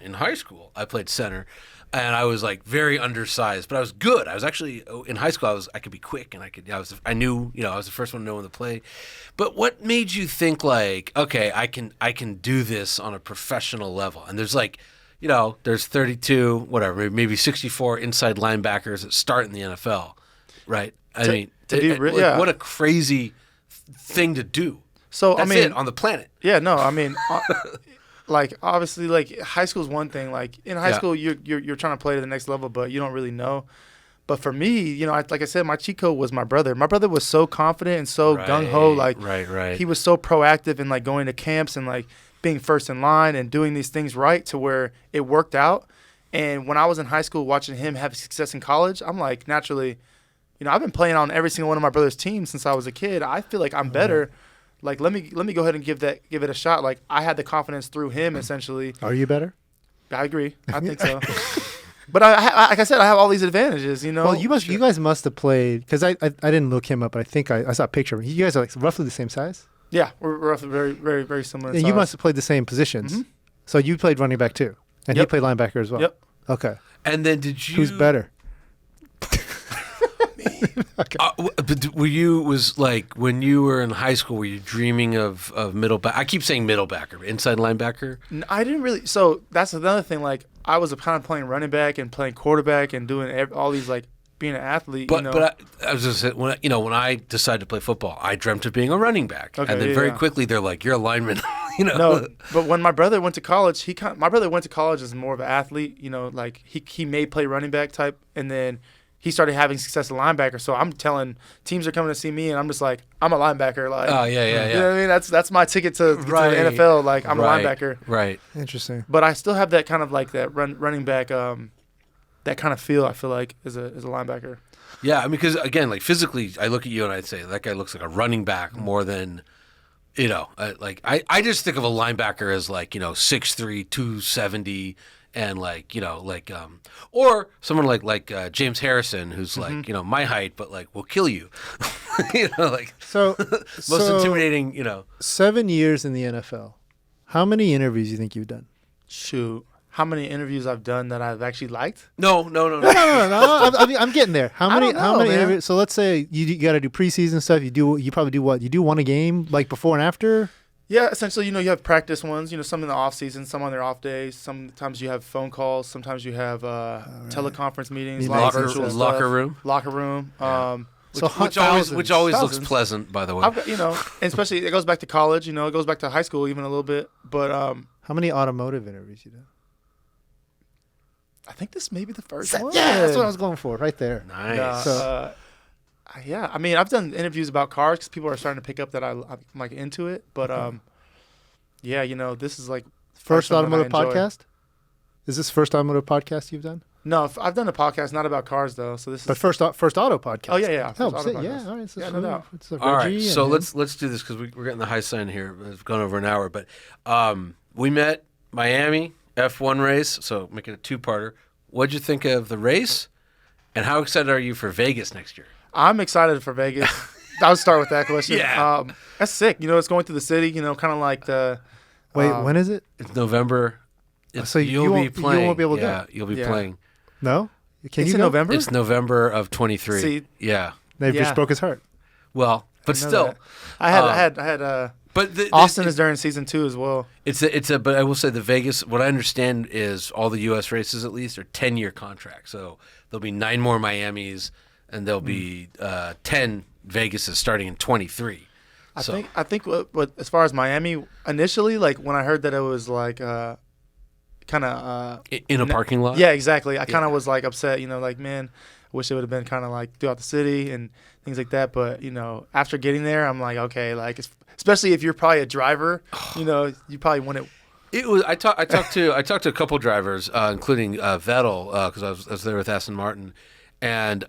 In high school, I played center, and I was very undersized, but I was good. I was actually in high school. I could be quick, and I was the first one to know when to play. But what made you think okay, I can do this on a professional level? And there's there's 32, whatever, maybe 64 inside linebackers that start in the NFL, right? What a crazy thing to do. So That's it on the planet. Yeah, no, I mean, obviously, high school is one thing. In high school, you're trying to play to the next level, but you don't really know. But for me, like I said, my cheat code was my brother. My brother was so confident and so gung ho. Right. He was so proactive in going to camps and being first in line and doing these things right to where it worked out. And when I was in high school, watching him have success in college, I'm naturally, I've been playing on every single one of my brother's teams since I was a kid. I feel like I'm better. Let me go ahead and give it a shot. I had the confidence through him essentially. Are you better? I agree. I think so. But like I said, I have all these advantages. Well, you guys must have played, because I didn't look him up, but I think I saw a picture of him. You guys are roughly the same size. Yeah, we're roughly very, very, very similar. And you must have played the same positions. Mm-hmm. So you played running back too, and he played linebacker as well. Yep. Okay. And then did you? Who's better? Okay. But when you were in high school, were you dreaming of middle back? I keep saying middle backer, inside linebacker. I didn't really. So that's another thing. I was kind of playing running back and playing quarterback and doing all these like being an athlete. But I was just saying, when I decided to play football, I dreamt of being a running back, Okay, and then very quickly they're like, "You're a lineman." No, but when my brother went to college, my brother went to college as more of an athlete. Like he may play running back type, and then he started having success as a linebacker. So I'm telling teams are coming to see me, and I'm just like, I'm a linebacker. Like, oh yeah. You know what I mean? That's my ticket to get to the NFL. Like, I'm a linebacker. Right. Interesting. But I still have that kind of like that running back, that kind of feel. I feel like as a linebacker. Yeah, I mean, because again, like physically, I look at you and I'd say that guy looks like a running back more than. I just think of a linebacker as like 6'3", 270, and or someone like James Harrison, who's like my height, but like will kill you. So most intimidating. 7 years in the NFL. How many interviews do you think you've done? Shoot, how many interviews I've done that I've actually liked? No. No. I'm getting there. How many man. interviews? So let's say you got to do preseason stuff. You probably do what? You do one a game, like before and after. Yeah, essentially, you have practice ones. Some in the off season, some on their off days. Sometimes you have phone calls. Sometimes you have teleconference meetings, Locker room. Locker room. Which always looks pleasant, by the way. I've got, and especially it goes back to college. It goes back to high school even a little bit. But how many automotive interviews you done? I think this may be the first one. Yeah, that's what I was going for, right there. Nice. Yeah, I mean, I've done interviews about cars because people are starting to pick up that I'm like into it. But yeah, this is like first automotive I enjoy. podcast. Is this first automotive podcast you've done? No, I've done a podcast not about cars though. So this is. But first auto podcast. Oh yeah. Oh, First auto yeah. podcast. All right. So Yeah, no doubt. All right, so let's do this because we're getting the high sign here. It's gone over an hour, but we met Miami F1 race, so making a two-parter. What'd you think of the race, and how excited are you for Vegas next year? I'm excited for Vegas. I'll start with that question. Yeah. That's sick. It's going through the city. Kind of like the. Wait, when is it? It's November. So you won't be able to go. You'll be playing. No, It's in November. It's November of 23. See, yeah. They just broke his heart. Well, but still, that. I had. But Austin is during season 2 as well. But I will say the Vegas. What I understand is all the U.S. races at least are 10-year contracts. So there'll be 9 more Miamis, and there'll be 10 Vegases starting in 23. I think what as far as Miami initially, like when I heard that it was like kind of in a parking lot. Yeah, exactly. I kind of was like upset. Like man, I wish it would have been kind of like throughout the city and things like that. But after getting there, I'm like okay, like especially if you're probably a driver, you probably want it. It was. I talked to a couple drivers, including Vettel, because I was there with Aston Martin, and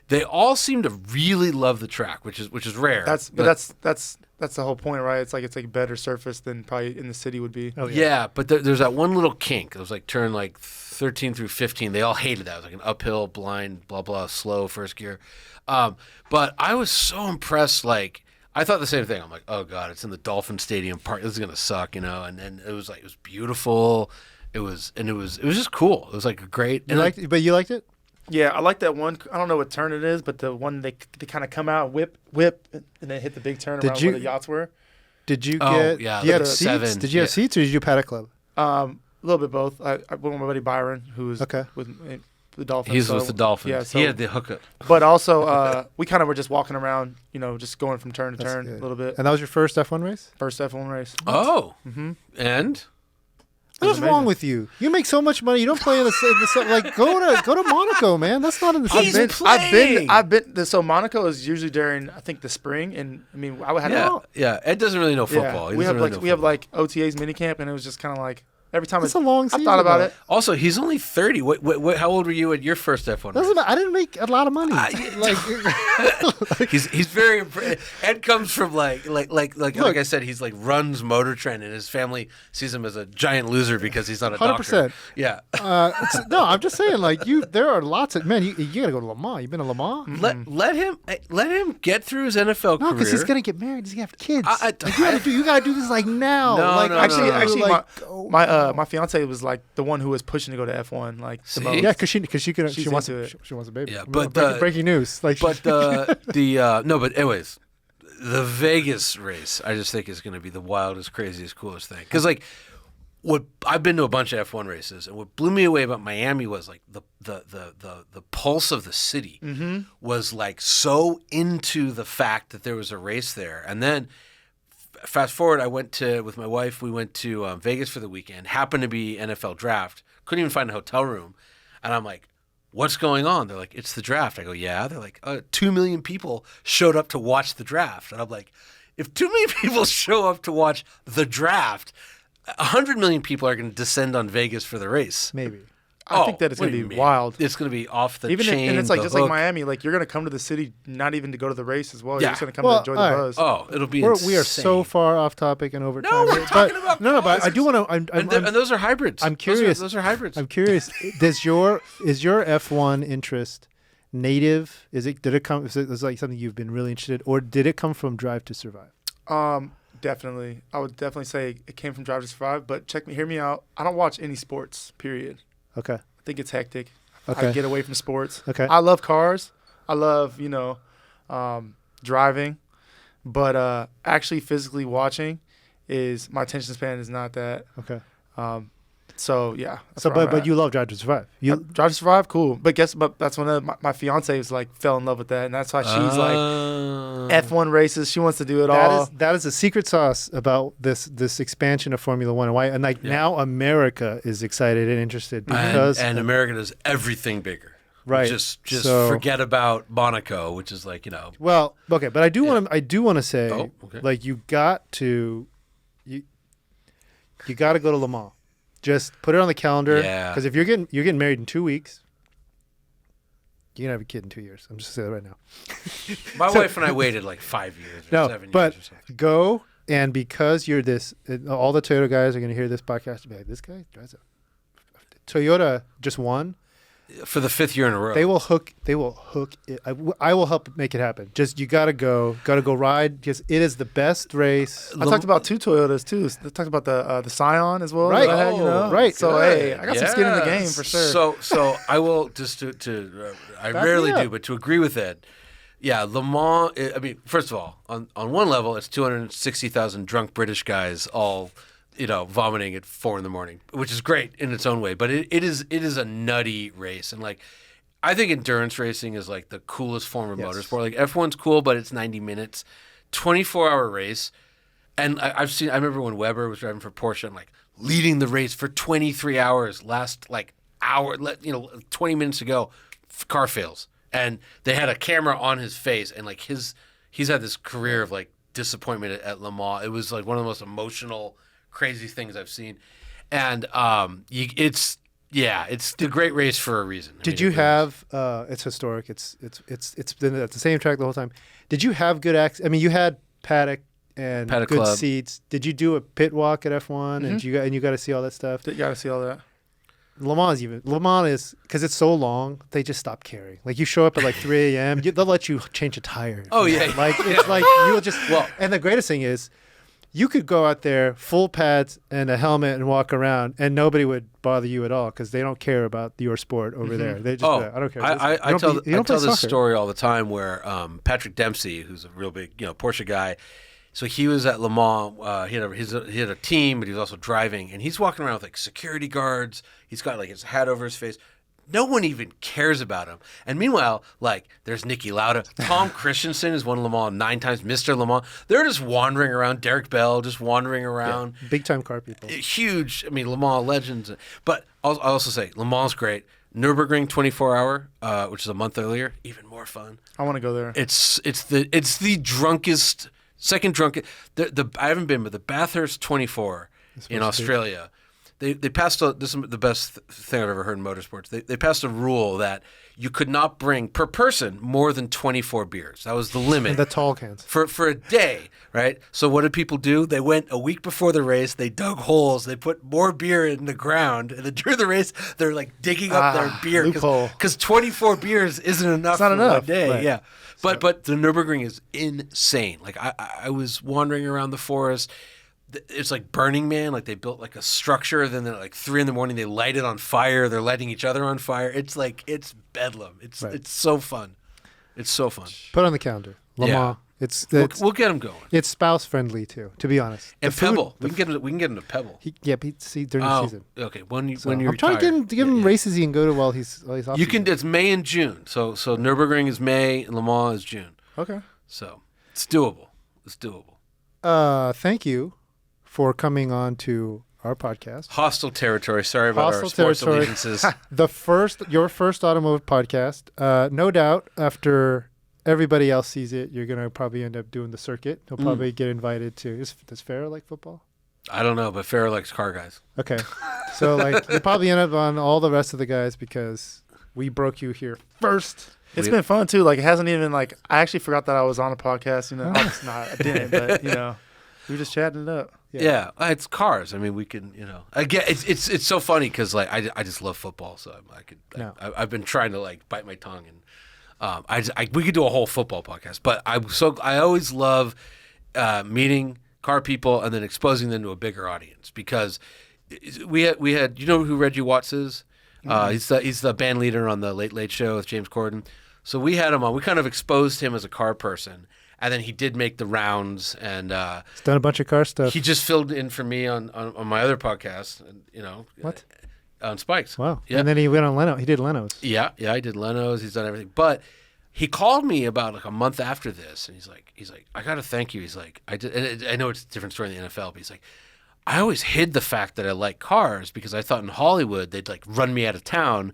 they all seem to really love the track, which is rare. That's the whole point, right? It's like a better surface than probably in the city would be. Oh, yeah, but there's that one little kink. It was like turn like 13 through 15. They all hated that. It was like an uphill, blind, blah blah, slow first gear. But I was so impressed. Like I thought the same thing. I'm like, oh god, it's in the Dolphin Stadium Park. This is gonna suck, And then it was beautiful. It was just cool. It was like a great. But you liked it? Yeah, I like that one. I don't know what turn it is, but the one they kind of come out, whip, and then hit the big turn around where the yachts were. Did you get? Do you have seats? 7. Did you have seats, or did you do Paddock Club? A little bit both. I went with my buddy Byron, who was with the Dolphins. He's with the Dolphins. Yeah, so, he had the hookup. But also, we kind of were just walking around, just going from turn to turn good. a little bit. And that was your first F1 race? First F1 race. Oh. And. What's wrong with you? You make so much money. You don't play in the like go to Monaco, man. That's not in the. I've been. So Monaco is usually during I think the spring, and I mean I had. Yeah. Ed doesn't really know football. Yeah. We have OTAs minicamp, and it was just kind of like every time it's a long season. I thought about it. Also, he's only 30. What? How old were you at your first F1 race? I didn't make a lot of money. He's very. Ed comes from like I said, he's like runs MotorTrend, and his family sees him as a giant loser because he's not a 100%. doctor. Yeah. No, I'm just saying, there are lots of you got to go to Le Mans. You've been to Le Mans. Let him get through his NFL career. No, because he's gonna get married. He's gonna have kids. You gotta do this now. No, actually, my fiance was like the one who was pushing to go to F1 like the most. Yeah, because she wants a baby. Yeah, but breaking news. But anyways, the Vegas race I just think is going to be the wildest, craziest, coolest thing. Because what I've been to a bunch of F1 races, and what blew me away about Miami was like the pulse of the city was like so into the fact that there was a race there. And then fast forward, I went to with my wife. We went to Vegas for the weekend. Happened to be NFL draft. Couldn't even find a hotel room, and I'm like, "What's going on?" They're like, "It's the draft." I go, "Yeah." They're like, 2 million people showed up to watch the draft," and I'm like, "If 2 million people show up to watch the draft, 100 million people are going to descend on Vegas for the race." Maybe. I think that it's going to be wild. It's going to be off the Even chain. and it's like the just hook. like Miami, like you're going to come to the city not even to go to the race as well. Yeah. You're just going to come Well, to enjoy all the right. buzz. Oh, it'll be We are insane. so far off topic and over time. No, we're talking about no, but I cars. do want to. And those are hybrids. I'm curious. Those are hybrids. I'm curious. Is your F1 interest native? Did it come? Is it like something you've been really interested, or did it come from Drive to Survive? Definitely. I would definitely say it came from Drive to Survive, but hear me out. I don't watch any sports, period. Okay. I think it's hectic. Okay. I get away from sports. Okay. I love cars. I love, driving. But actually physically watching my attention span is not that. Okay. So, yeah. That's So, where I'm but at. you love Drive to Survive. You Drive to Survive, cool. But that's when my fiance was like fell in love with that, and that's why she's like F1 races. She wants to do it all. that is the secret sauce about this expansion of Formula One, and why. And now America is excited and interested because and America does everything bigger. Right. Just So- forget about Monaco, which is like Well, okay, but I do want to say, Oh, okay. like you got to go to Le Mans. Just put it on the calendar. Yeah. Because if you're getting married in 2 weeks, you're gonna have a kid in 2 years. I'm just saying that right now. my wife and I waited like 5 years or 7 but years or something. go, and because you're this, all the Toyota guys are gonna hear this podcast and be like, this guy drives a Toyota just won. For the 5th year in a row. They will hook it. I will help make it happen. Just you gotta go ride. Because it is the best race. I talked about 2 Toyotas too. I talked about the Scion as well. Right. that I had, right. So Good. hey, I got some skin in the game for sure. So I will just I rarely do, but to agree with it, yeah, Le Mans. I mean, first of all, on one level, it's 260,000 drunk British guys all vomiting at 4 a.m, which is great in its own way. But it is a nutty race, and like I think endurance racing is like the coolest form of motorsport. Like F1's cool, but it's 90 minutes, 24-hour race. And I remember when Weber was driving for Porsche, I'm like leading the race for 23 hours. Last like hour, 20 minutes to go, car fails, and they had a camera on his face, and like he's had this career of like disappointment at Le Mans. It was like one of the most emotional, crazy things I've seen, and it's a great race for a reason. Did you have? It's historic. It's been at the same track the whole time. Did you have good access? I mean, you had paddock and Paddock good Club. seats. Did you do a pit walk at F1 and you got to see all that stuff? You got to see all that. Le Mans is because it's so long. They just stop caring. Like you show up at like 3 a.m. They'll let you change a tire. Oh yeah, Like it's like you'll just. And the greatest thing is, you could go out there full pads and a helmet and walk around, and nobody would bother you at all because they don't care about your sport over there. They just I don't care. I tell this soccer. story all the time where Patrick Dempsey, who's a real big Porsche guy, so he was at Le Mans. He had a team, but he was also driving, and he's walking around with like security guards. He's got like his hat over his face. No one even cares about him. And meanwhile, like, there's Niki Lauda. Tom Christensen has won Le Mans 9 times, Mr. Le Mans. They're just wandering around. Derek Bell just wandering around. Yeah, big time car people. Huge. I mean, Le Mans legends. But I'll also say, Le Mans is great. Nürburgring 24-hour, which is a month earlier, even more fun. I want to go there. It's the drunkest, second drunkest. I haven't been, but the Bathurst 24 in Australia. They passed this is the best thing I've ever heard in motorsports. They passed a rule that you could not bring per person more than 24 beers. That was the limit. And the tall cans. For a day, right? So what did people do? They went a week before the race. They dug holes. They put more beer in the ground. And then during the race, they're like digging up their beer. Loophole. Because 24 beers isn't enough not for enough. one day. Right. Yeah. But the Nürburgring is insane. Like I was wandering around the forest. It's like Burning Man. Like they built like a structure. Then at like 3 a.m, they light it on fire. They're lighting each other on fire. It's like it's bedlam. It's so fun. It's so fun. Put on the calendar. Le Mans We'll get him going. It's spouse friendly too, to be honest. And The food- Pebble. the We can get him to Pebble. see during the season. Okay. When you So when you I'm trying retire. to give him races he can go to while he's off. You can. It's May and June. So Nürburgring is May and Le Mans is June. Okay. So it's doable. It's doable. Thank you for coming on to our podcast. Hostile territory. Sorry about our Hostile sports territory. allegiances. Your first automotive podcast. No doubt, after everybody else sees it, you're gonna probably end up doing the circuit. He'll probably get invited to. Does Farrah like football? I don't know, but Farrah likes car guys. Okay, so like you'll probably end up on all the rest of the guys because we broke you here first. It's been fun too. Like it hasn't even like I actually forgot that I was on a podcast. You know, it's not. I didn't, but you know, we were just chatting it up. Yeah, it's cars. I mean, we can, again, it's so funny because like I just love football, so I've been trying to like bite my tongue and we could do a whole football podcast, but I always love meeting car people and then exposing them to a bigger audience because we had you know who Reggie Watts is? He's the band leader on the Late Late Show with James Corden. So we had him on. We kind of exposed him as a car person. And then he did make the rounds, and He's done a bunch of car stuff. he just filled in for me on my other podcast. And, What? On Spikes. Wow. Yeah. And then he went on Leno. He did Leno's. Yeah, I did Leno's. He's done everything. But he called me about like a month after this, and he's like, I got to thank you. He's like, I know it's a different story in the NFL, but he's like, I always hid the fact that I like cars because I thought in Hollywood they'd like run me out of town.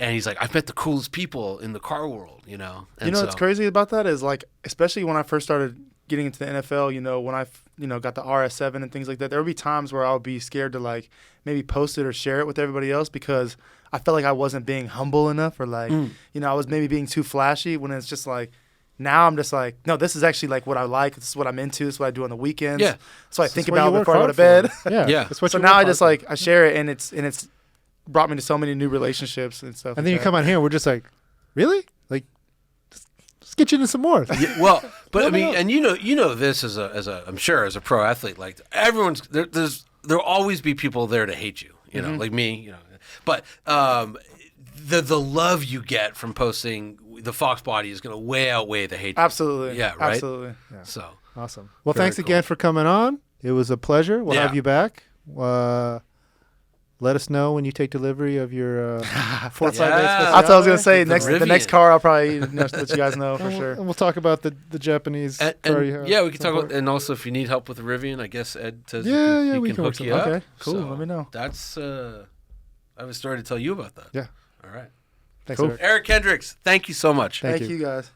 And he's like, I've met the coolest people in the car world, And What's crazy about that is like, especially when I first started getting into the NFL, when I, got the RS7 and things like that, there would be times where I would be scared to like maybe post it or share it with everybody else because I felt like I wasn't being humble enough or like, I was maybe being too flashy when it's just like, now I'm just like, no, this is actually like what I like. This is what I'm into. This is what I do on the weekends. Yeah. So I think about it before I go to bed. Yeah. That's what So now I just like, I share it and it's brought me to so many new relationships and stuff. And then you come on here, and we're just like, really? Like, let's get you into some more. Yeah, well, but I mean, and this as a I'm sure as a pro athlete, like everyone's there'll always be people there to hate you, like me, But the love you get from posting the Fox body is going to way outweigh the hate. Absolutely. Yeah. Right. Absolutely. Yeah. So Awesome. Well, Very thanks cool. again for coming on. It was a pleasure. We'll have you back. Let us know when you take delivery of your Ford Yeah. That's what I was gonna say. The The next Rivian. car, I'll probably let you guys know for sure. And we'll talk about the Japanese car you have. yeah, we can talk Support. about, and also if you need help with the Rivian, I guess Ed says Yeah, he we can can work hook you something up. Okay, cool. So Let me know. That's I have a story to tell you about that. Yeah. All right. Thanks, Cool. Eric. Eric Kendricks, thank you so much. Thank Thank you. you guys.